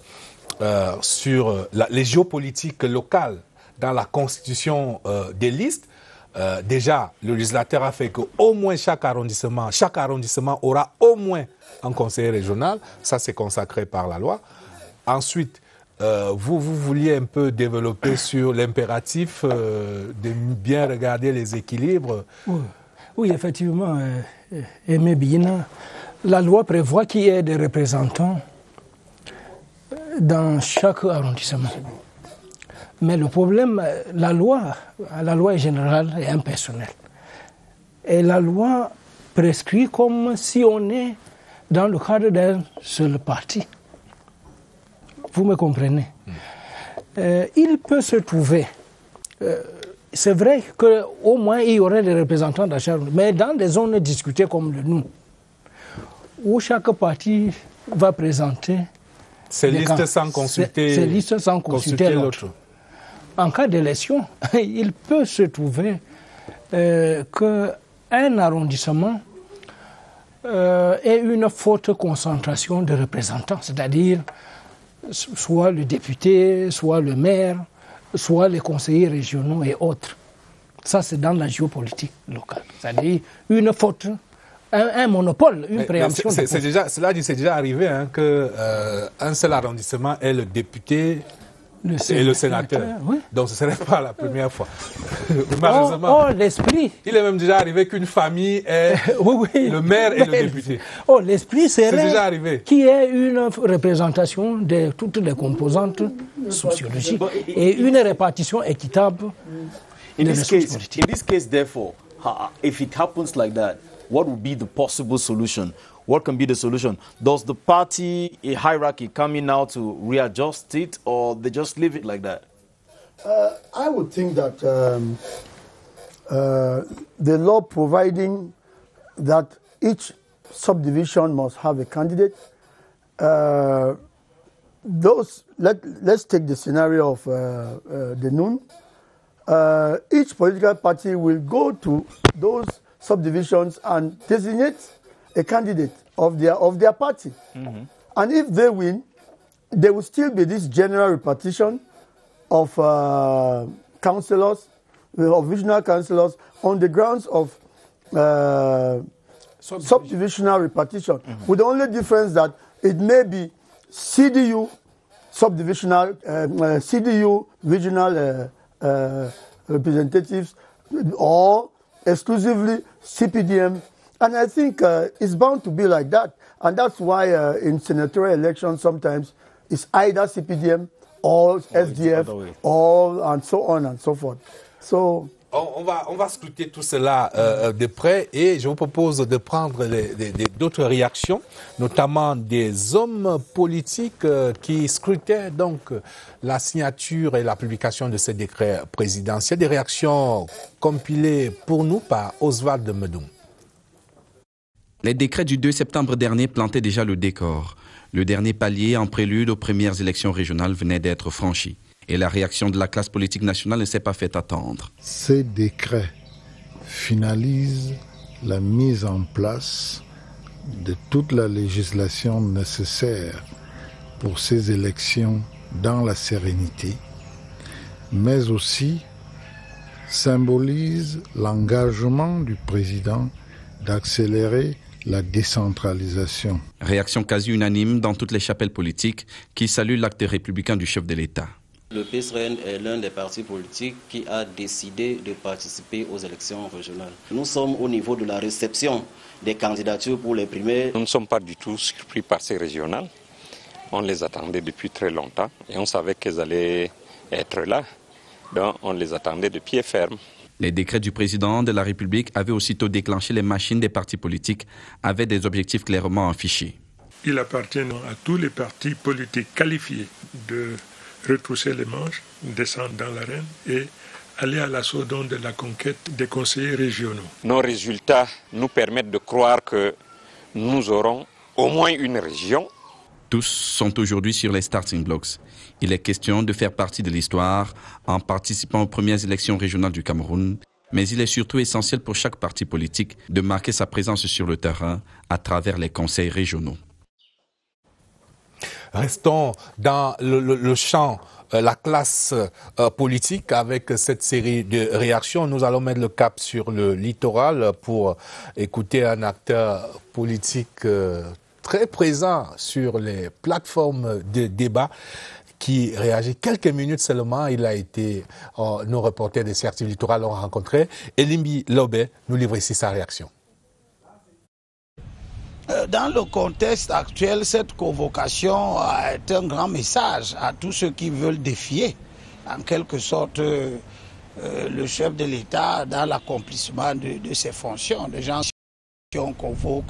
sur les géopolitiques locales dans la constitution des listes. Déjà, le législateur a fait qu'au moins chaque arrondissement aura au moins un conseiller régional. Ça, c'est consacré par la loi. Ensuite, vous vouliez un peu développer sur l'impératif de bien regarder les équilibres. Oui, effectivement, Aimé Bina, la loi prévoit qu'il y ait des représentants dans chaque arrondissement. Mais le problème, la loi est générale et impersonnelle. Et la loi prescrit comme si on est dans le cadre d'un seul parti. Vous me comprenez? Il peut se trouver, c'est vrai qu'au moins il y aurait des représentants dans chaque, mais dans des zones discutées comme le nous, où chaque parti va présenter ces listes sans consulter l'autre. En cas d'élection, il peut se trouver qu'un arrondissement ait une forte concentration de représentants, c'est-à-dire soit le député, soit le maire, soit les conseillers régionaux et autres. Ça, c'est dans la géopolitique locale. C'est-à-dire un monopole, une préemption. C'est déjà arrivé qu'un seul arrondissement est le député et le sénateur. Oui. Donc ce ne serait pas la première fois. Malheureusement. L'esprit. Il est même déjà arrivé qu'une famille est le maire et le député. L'esprit serait déjà arrivé. Qu'il y ait une représentation de toutes les composantes sociologiques et une répartition équitable. In this case, therefore, if it happens like that, what would be the possible solution? What can be the solution? Does the party hierarchy come in now to readjust it, or they just leave it like that? I would think that the law providing that each subdivision must have a candidate, let's take the scenario of the Noon. each political party will go to those subdivisions and designate a candidate of their party. Mm-hmm. And if they win, there will still be this general repartition of councillors, of regional councillors, on the grounds of subdivisional repartition, mm-hmm. with the only difference that it may be CDU subdivisional, CDU regional representatives, or exclusively CPDM. And I think it's bound to be like that. And that's why in senatorial elections sometimes it's either CPDM or SDF, or and so on and so forth. So, on va scruter tout cela de près et je vous propose de prendre d'autres réactions, notamment des hommes politiques qui scrutaient donc la signature et la publication de ce décret présidentiel. Des réactions compilées pour nous par Oswald Medoum. Les décrets du 2 septembre dernier plantaient déjà le décor. Le dernier palier en prélude aux premières élections régionales venait d'être franchi. Et la réaction de la classe politique nationale ne s'est pas fait attendre. Ces décrets finalisent la mise en place de toute la législation nécessaire pour ces élections dans la sérénité, mais aussi symbolisent l'engagement du président d'accélérer la décentralisation. Réaction quasi unanime dans toutes les chapelles politiques qui saluent l'acte républicain du chef de l'État. Le PSRN est l'un des partis politiques qui a décidé de participer aux élections régionales. Nous sommes au niveau de la réception des candidatures pour les primaires. Nous ne sommes pas du tout surpris par ces régionales. On les attendait depuis très longtemps et on savait qu'elles allaient être là. Donc on les attendait de pied ferme. Les décrets du président de la République avaient aussitôt déclenché les machines des partis politiques avec des objectifs clairement affichés. Il appartient à tous les partis politiques qualifiés de retrousser les manches, descendre dans l'arène et aller à l'assaut de la conquête des conseillers régionaux. Nos résultats nous permettent de croire que nous aurons au moins une région. Tous sont aujourd'hui sur les starting blocks. Il est question de faire partie de l'histoire en participant aux premières élections régionales du Cameroun, mais il est surtout essentiel pour chaque parti politique de marquer sa présence sur le terrain à travers les conseils régionaux. Restons dans le champ, la classe politique avec cette série de réactions. Nous allons mettre le cap sur le littoral pour écouter un acteur politique très présent sur les plateformes de débat qui réagit quelques minutes seulement. Il a été, nos reporters de CRTV Littoral l'ont rencontré. Elimbi Lobé nous livre ici sa réaction. Dans le contexte actuel, cette convocation est un grand message à tous ceux qui veulent défier, en quelque sorte, le chef de l'État dans l'accomplissement de ses fonctions. Les gens qui on convoque,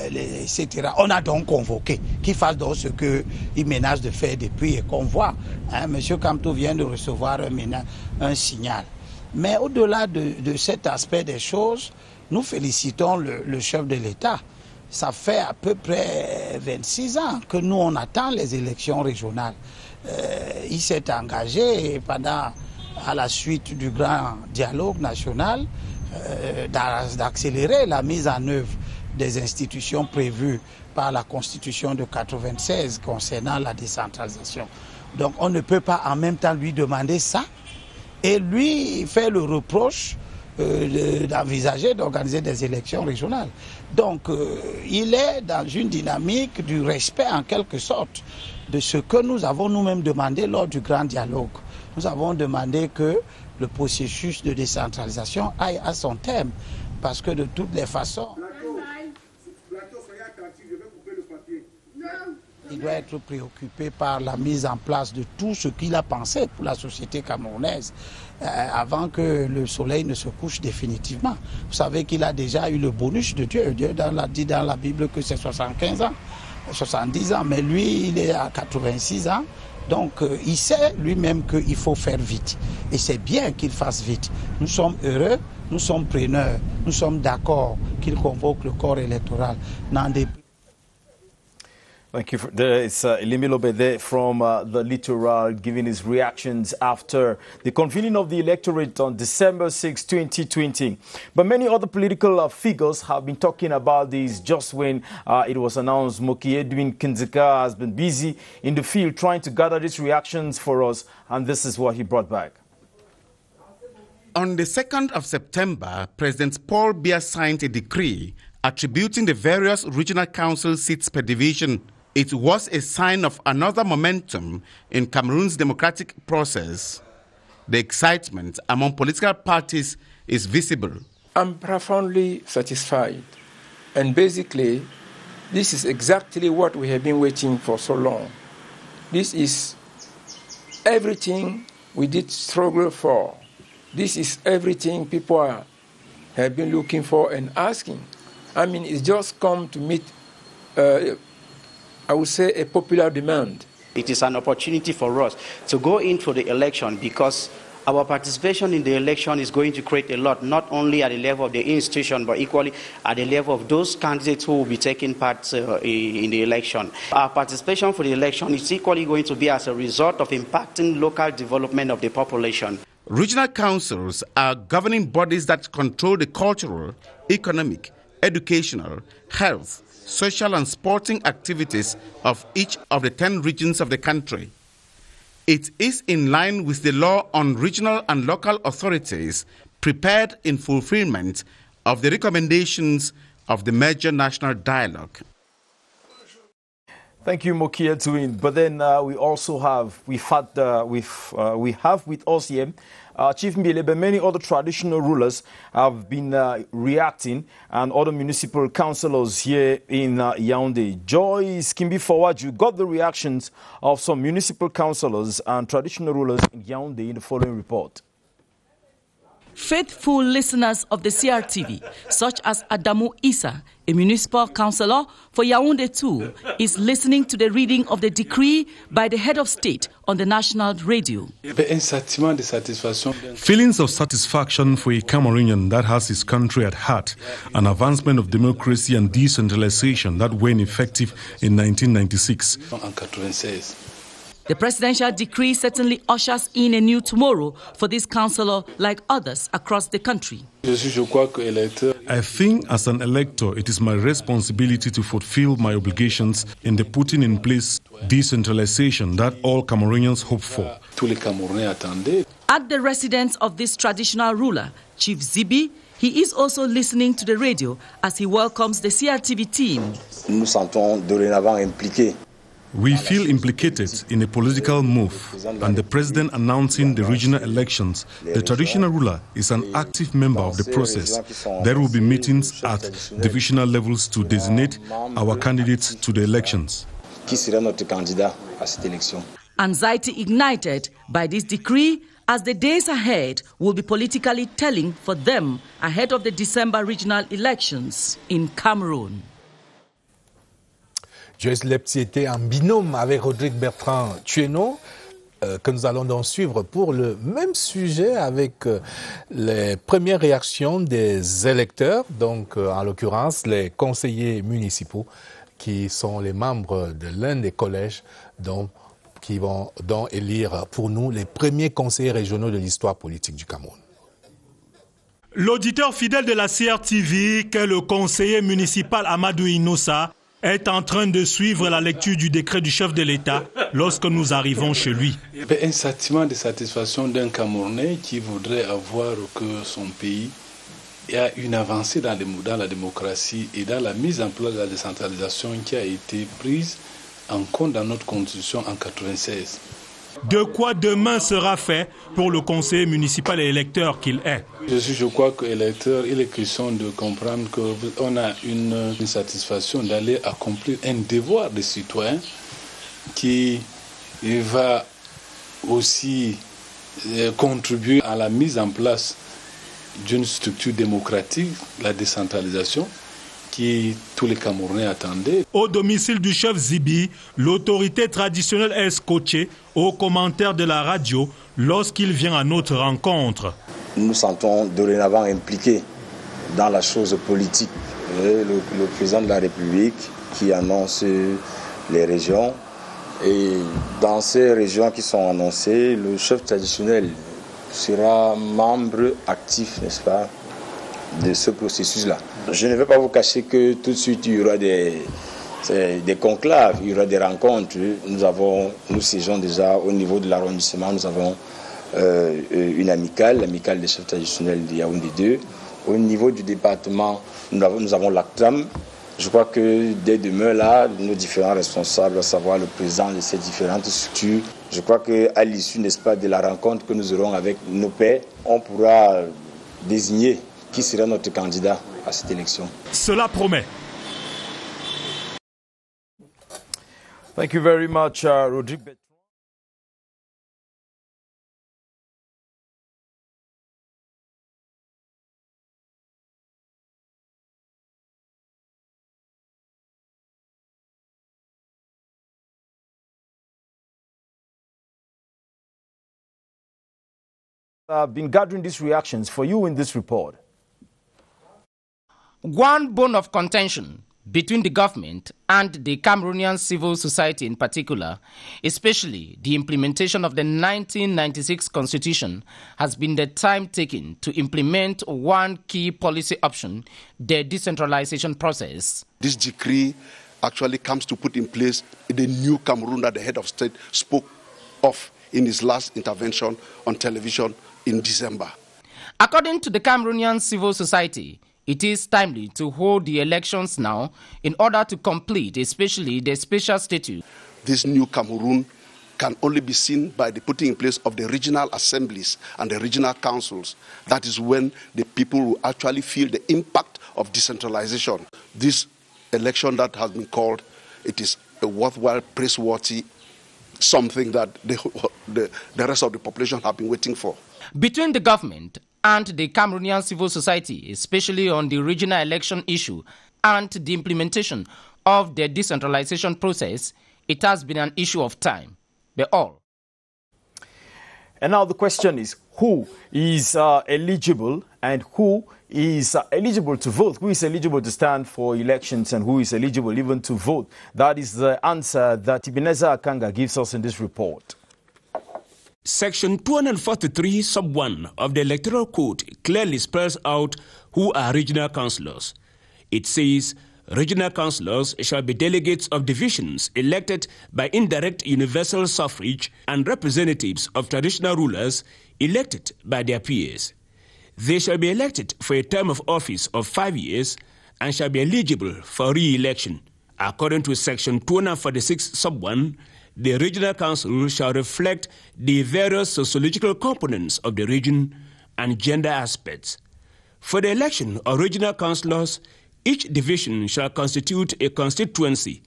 etc. On a donc convoqué, qu'il fasse donc ce qu'il ménage de faire depuis et qu'on voit. Monsieur Kamto vient de recevoir un signal. Mais au-delà de cet aspect des choses, nous félicitons le chef de l'État. Ça fait à peu près 26 ans que nous, on attend les élections régionales. Il s'est engagé à la suite du grand dialogue national, d'accélérer la mise en œuvre des institutions prévues par la Constitution de 1996 concernant la décentralisation. Donc on ne peut pas en même temps lui demander ça et lui faire le reproche d'envisager d'organiser des élections régionales. Donc il est dans une dynamique du respect en quelque sorte de ce que nous avons nous-mêmes demandé lors du grand dialogue. Nous avons demandé que le processus de décentralisation aille à son terme parce que de toutes les façons, il doit être préoccupé par la mise en place de tout ce qu'il a pensé pour la société camerounaise avant que le soleil ne se couche définitivement. Vous savez qu'il a déjà eu le bonus de Dieu. Dieu dit dans la Bible que c'est 75 ans, 70 ans, mais lui, il est à 86 ans. Donc, il sait lui-même qu'il faut faire vite. Et c'est bien qu'il fasse vite. Nous sommes heureux, nous sommes preneurs, nous sommes d'accord qu'il convoque le corps électoral. Thank you. It's Elimilobe there from the Littoral giving his reactions after the convening of the electorate on December 6, 2020. But many other political figures have been talking about this just when it was announced. Moki Edwin Kindzeka has been busy in the field trying to gather these reactions for us, and this is what he brought back. On the 2nd of September, President Paul Biya signed a decree attributing the various regional council seats per division. It was a sign of another momentum in Cameroon's democratic process. The excitement among political parties is visible. I'm profoundly satisfied. And basically, this is exactly what we have been waiting for so long. This is everything we did struggle for. This is everything people have been looking for and asking. I mean, it's just come to meet I would say, a popular demand. It is an opportunity for us to go into the election because our participation in the election is going to create a lot, not only at the level of the institution, but equally at the level of those candidates who will be taking part in the election. Our participation for the election is equally going to be as a result of impacting local development of the population. Regional councils are governing bodies that control the cultural, economic, educational, health, social and sporting activities of each of the 10 regions of the country. It is in line with the law on regional and local authorities prepared in fulfillment of the recommendations of the major national dialogue. Thank you, Moki Edwin. But then we also have, we have with us here Chief Mbielebe. Many other traditional rulers have been reacting, and other municipal councillors here in Yaoundé. Joyce Kimbi-Forward, you got the reactions of some municipal councillors and traditional rulers in Yaoundé in the following report. Faithful listeners of the CRTV, such as Adamu Issa, a municipal councillor for Yaoundé 2, is listening to the reading of the decree by the head of state on the national radio. Feelings of satisfaction for a Cameroonian that has his country at heart, an advancement of democracy and decentralization that went effective in 1996. The presidential decree certainly ushers in a new tomorrow for this councillor like others across the country. I think as an elector, it is my responsibility to fulfill my obligations in the putting in place decentralization that all Cameroonians hope for. At the residence of this traditional ruler, Chief Zibi, he is also listening to the radio as he welcomes the CRTV team. Nous sentons dorénavant impliqués. We feel implicated in a political move, and the president announcing the regional elections, the traditional ruler is an active member of the process. There will be meetings at divisional levels to designate our candidates to the elections. Anxiety ignited by this decree as the days ahead will be politically telling for them ahead of the December regional elections in Cameroon. Joyce Lepti était en binôme avec Rodrigue Bertrand Tueno, que nous allons donc suivre pour le même sujet avec les premières réactions des électeurs, donc en l'occurrence les conseillers municipaux qui sont les membres de l'un des collèges qui vont donc élire pour nous les premiers conseillers régionaux de l'histoire politique du Cameroun. L'auditeur fidèle de la CRTV, qu'est le conseiller municipal Amadou Inoussa, est en train de suivre la lecture du décret du chef de l'État lorsque nous arrivons chez lui. Un sentiment de satisfaction d'un Camerounais qui voudrait avoir que son pays ait une avancée dans la démocratie et dans la mise en place de la décentralisation qui a été prise en compte dans notre constitution en 1996. De quoi demain sera fait pour le conseiller municipal et électeur qu'il est? Je crois qu'électeur, il est question de comprendre qu'on a une satisfaction d'aller accomplir un devoir de citoyen qui va aussi contribuer à la mise en place d'une structure démocratique, la décentralisation, qui tous les Camerounais attendaient. Au domicile du chef Zibi, l'autorité traditionnelle est scotchée aux commentaires de la radio lorsqu'il vient à notre rencontre. Nous nous sentons dorénavant impliqués dans la chose politique. Le président de la République qui annonce les régions. Et dans ces régions qui sont annoncées, le chef traditionnel sera membre actif, n'est-ce pas, de ce processus-là. Je ne vais pas vous cacher que tout de suite il y aura des conclaves, il y aura des rencontres. Nous siégeons déjà au niveau de l'arrondissement, nous avons une amicale des chefs traditionnels de Yaoundé 2. Au niveau du département, nous avons l'ACTRAM. Je crois que dès demain, là, nos différents responsables, à savoir le président de ces différentes structures, je crois qu'à l'issue, n'est-ce pas, de la rencontre que nous aurons avec nos pairs, on pourra désigner qui sera notre candidat à cette élection. Cela promet. Thank you very much, Rodrigue. Been gathering these reactions for you in this report. One bone of contention between the government and the Cameroonian civil society in particular, especially the implementation of the 1996 constitution, has been the time taken to implement one key policy option, the decentralization process. This decree actually comes to put in place the new Cameroon that the head of state spoke of in his last intervention on television in December. According to the Cameroonian civil society, it is timely to hold the elections now in order to complete, especially the special statute. This new Cameroon can only be seen by the putting in place of the regional assemblies and the regional councils. That is when the people will actually feel the impact of decentralization. This election that has been called, it is a worthwhile, praiseworthy, something that the rest of the population have been waiting for. Between the government and the Cameroonian civil society, especially on the regional election issue and the implementation of the decentralization process, it has been an issue of time. They all. And now the question is, who is eligible and who is eligible to vote? Who is eligible to stand for elections and who is eligible even to vote? That is the answer that Ebenezer Akanga gives us in this report. Section 243 sub 1 of the Electoral Code clearly spells out who are regional councillors. It says regional councillors shall be delegates of divisions elected by indirect universal suffrage and representatives of traditional rulers elected by their peers. They shall be elected for a term of office of 5 years and shall be eligible for re-election. According to Section 246 sub 1, the regional council shall reflect the various sociological components of the region and gender aspects. For the election of regional councillors, each division shall constitute a constituency,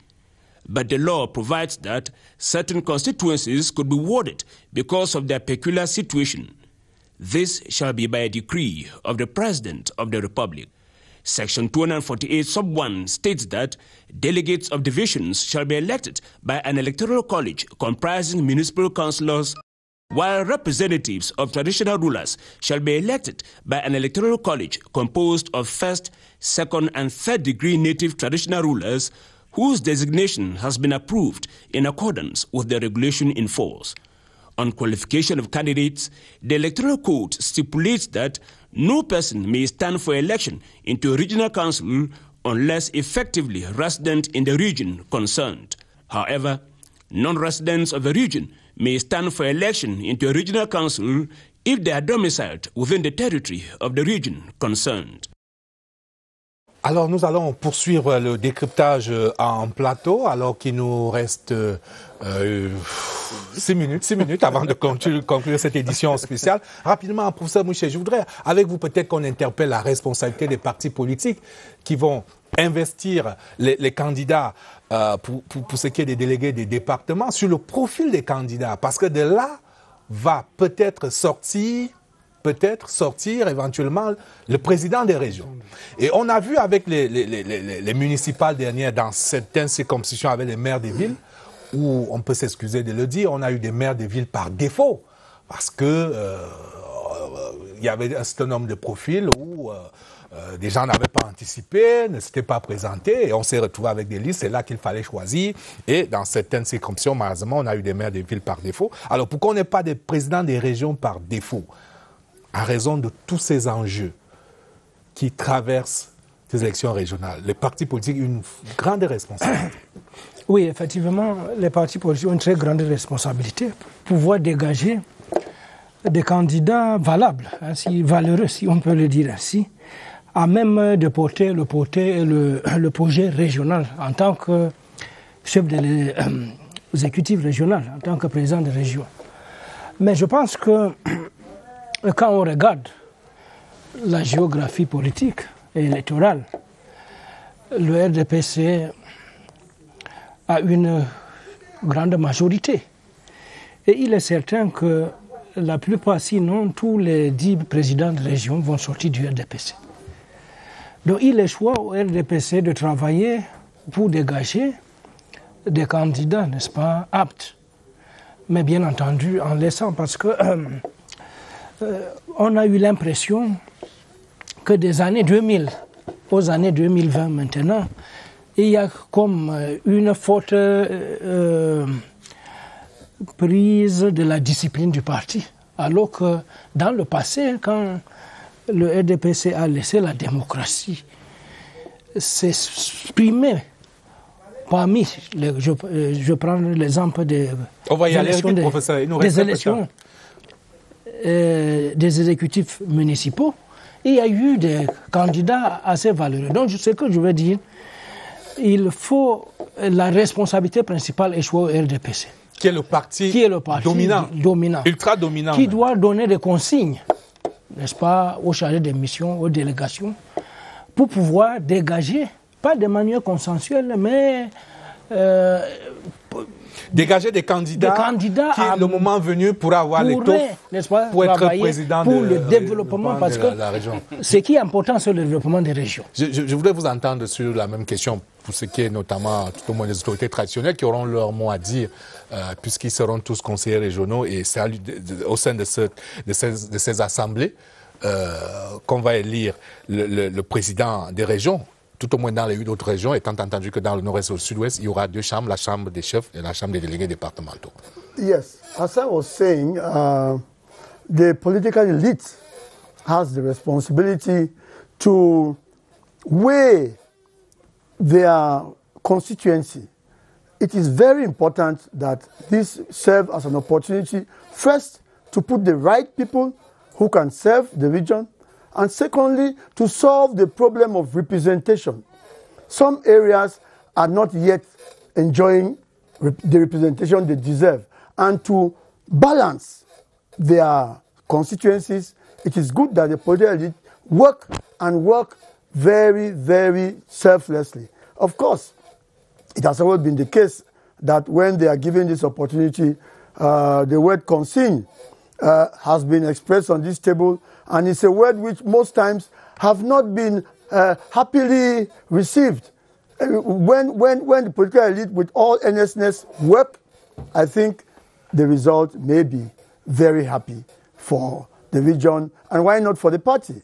but the law provides that certain constituencies could be warded because of their peculiar situation. This shall be by a decree of the President of the Republic. Section 248 sub 1 states that delegates of divisions shall be elected by an electoral college comprising municipal councillors, while representatives of traditional rulers shall be elected by an electoral college composed of first, second, and third degree native traditional rulers whose designation has been approved in accordance with the regulation in force. On qualification of candidates, the Electoral Code stipulates that no person may stand for election into a regional council unless effectively resident in the region concerned. However, non-residents of the region may stand for election into a regional council if they are domiciled within the territory of the region concerned. Alors nous allons poursuivre le décryptage en plateau alors qu'il nous reste 6 minutes avant de conclure cette édition spéciale. Rapidement, professeur Mouché, je voudrais avec vous peut-être qu'on interpelle la responsabilité des partis politiques qui vont investir les candidats pour ce qui est des délégués des départements sur le profil des candidats, parce que de là va peut-être sortir éventuellement le président des régions. Et on a vu avec les municipales dernières dans certaines circonscriptions avec les maires des villes, où on peut s'excuser de le dire, on a eu des maires des villes par défaut, parce que il y avait un certain nombre de profils où des gens n'avaient pas anticipé, ne s'étaient pas présentés, et on s'est retrouvé avec des listes, c'est là qu'il fallait choisir. Et dans certaines circonscriptions, malheureusement, on a eu des maires des villes par défaut. Alors pourquoi on n'est pas des présidents des régions par défaut? À raison de tous ces enjeux qui traversent ces élections régionales, les partis politiques ont une grande responsabilité. Oui, effectivement, les partis politiques ont une très grande responsabilité pour pouvoir dégager des candidats valables, valeureux, si on peut le dire ainsi, à même de porter le projet régional en tant que chef de l'exécutif régional, en tant que président de région. Mais je pense que quand on regarde la géographie politique et électorale, le RDPC a une grande majorité. Et il est certain que la plupart, sinon tous les 10 présidents de région vont sortir du RDPC. Donc il est choix au RDPC de travailler pour dégager des candidats, n'est-ce pas, aptes. Mais bien entendu, en laissant, parce que on a eu l'impression que des années 2000 aux années 2020 maintenant, il y a comme une forte prise de la discipline du parti. Alors que dans le passé, quand le RDPC a laissé la démocratie s'exprimer parmi, je prends l'exemple des élections des exécutifs municipaux, il y a eu des candidats assez valeureux. Donc ce que je veux dire, il faut la responsabilité principale échoue au RDPC. Qui est le parti dominant, ultra dominant. Qui doit donner des consignes, n'est-ce pas, aux chargés de mission, aux délégations, pour pouvoir dégager, pas de manière consensuelle, mais dégager des candidats qui, le moment venu, pourraient avoir l'étoffe pour être président pour le développement, parce que la région. Ce qui est important, c'est le développement des régions. Je voudrais vous entendre sur la même question, pour ce qui est notamment, tout au moins, les autorités traditionnelles qui auront leur mot à dire, puisqu'ils seront tous conseillers régionaux, et c'est au sein de ces assemblées qu'on va élire le président des régions. Tout au moins dans les 8 autres régions, étant entendu que dans le nord-est et le sud-ouest, il y aura 2 chambres, la chambre des chefs et la chambre des délégués départementaux. Yes, as I was saying, the political elite has the responsibility to weigh their constituency. It is very important that this serve as an opportunity, first, to put the right people who can serve the region, and secondly, to solve the problem of representation. Some areas are not yet enjoying the representation they deserve. And to balance their constituencies, it is good that the political elite work very, very selflessly. Of course, it has always been the case that when they are given this opportunity, the word consigne has been expressed on this table, and it's a word which most times have not been happily received. When the political elite with all earnestness work, I think the result may be very happy for the region, and why not for the party?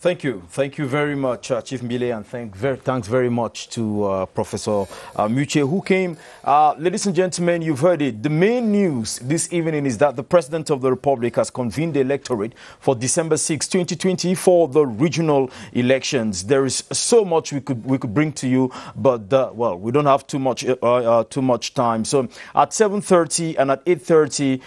Thank you very much, Chief Mbile, and thanks very much to Professor Muche, who came. Ladies and gentlemen, you've heard it. The main news this evening is that the President of the Republic has convened the electorate for December 6, 2020 for the regional elections. There is so much we could bring to you, but we don't have too much time. So at 7:30 and at 8:30,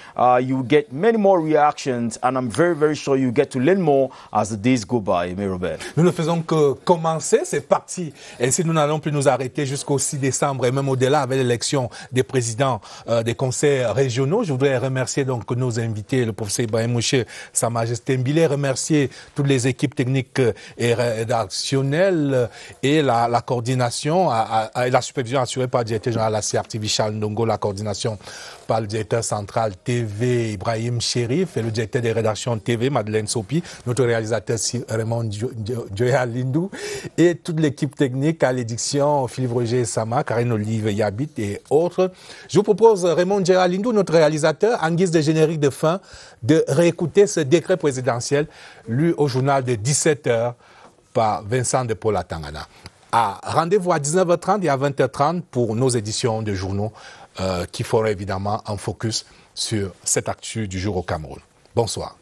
you get many more reactions, and I'm very, very sure you get to learn more as the days go by. Nous ne faisons que commencer, c'est parti. Et si nous n'allons plus nous arrêter jusqu'au 6 décembre et même au-delà avec l'élection des présidents des conseils régionaux, je voudrais remercier donc nos invités, le professeur Ibrahim Mouche, Sa Majesté Mbile, remercier toutes les équipes techniques et rédactionnelles et la coordination et la supervision assurée par le directeur général de la CRT, Vichal Ndongo, la coordination par le directeur central TV, Ibrahim Chérif, et le directeur des rédactions TV, Madeleine Sopi, notre réalisateur Raymond Raymond Joya Lindou et toute l'équipe technique à l'édition, Philippe Roger Sama, Karine Olive Yabit et autres. Je vous propose, Raymond Joya Lindou, notre réalisateur, en guise de générique de fin, de réécouter ce décret présidentiel lu au journal de 17h par Vincent de Paula Tangana. Rendez-vous à 19h30 et à 20h30 pour nos éditions de journaux qui feront évidemment un focus sur cette actu du jour au Cameroun. Bonsoir.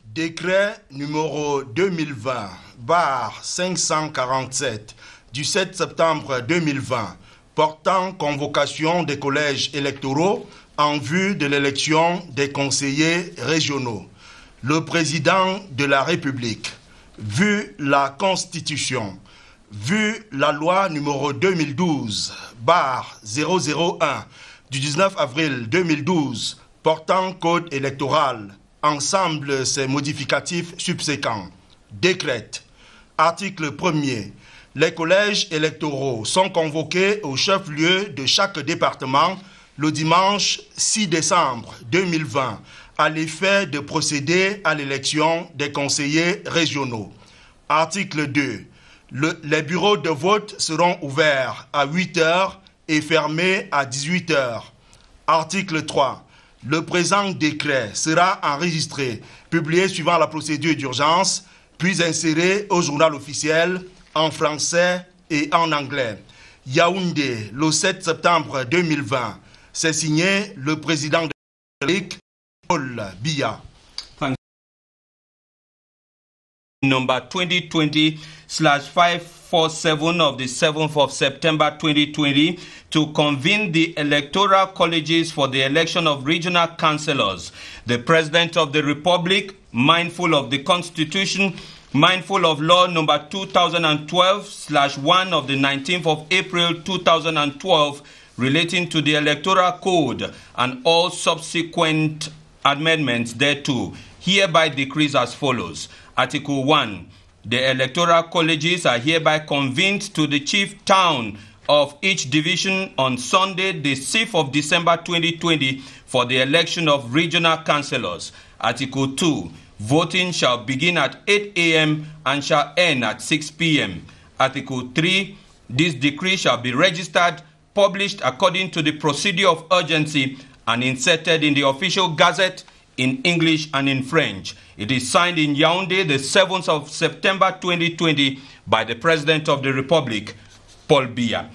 Décret numéro 2020/547 du 7 septembre 2020 portant convocation des collèges électoraux en vue de l'élection des conseillers régionaux. Le président de la République, vu la Constitution, vu la loi numéro 2012/001 du 19 avril 2012 portant code électoral, ensemble ses modificatifs subséquents, décrète. Article 1er. Les collèges électoraux sont convoqués au chef-lieu de chaque département le dimanche 6 décembre 2020 à l'effet de procéder à l'élection des conseillers régionaux. Article 2. Les bureaux de vote seront ouverts à 8h et fermés à 18h. Article 3. Le présent décret sera enregistré, publié suivant la procédure d'urgence, puis inséré au journal officiel en français et en anglais. Yaoundé, le 7 septembre 2020. C'est signé le président de la République, Paul Biya. Number 2020/547 of the 7th of September 2020 to convene the electoral colleges for the election of regional councillors. The President of the Republic, mindful of the Constitution, mindful of law number 2012/1 of the 19th of April 2012 relating to the electoral code and all subsequent amendments thereto, hereby decrees as follows. Article 1. The electoral colleges are hereby convened to the chief town of each division on Sunday, the 6th of December 2020 for the election of regional councillors. Article 2. Voting shall begin at 8 a.m. and shall end at 6 p.m. Article 3. This decree shall be registered, published according to the procedure of urgency, and inserted in the official gazette in English and in French. It is signed in Yaoundé the 7th of September 2020 by the President of the Republic, Paul Biya.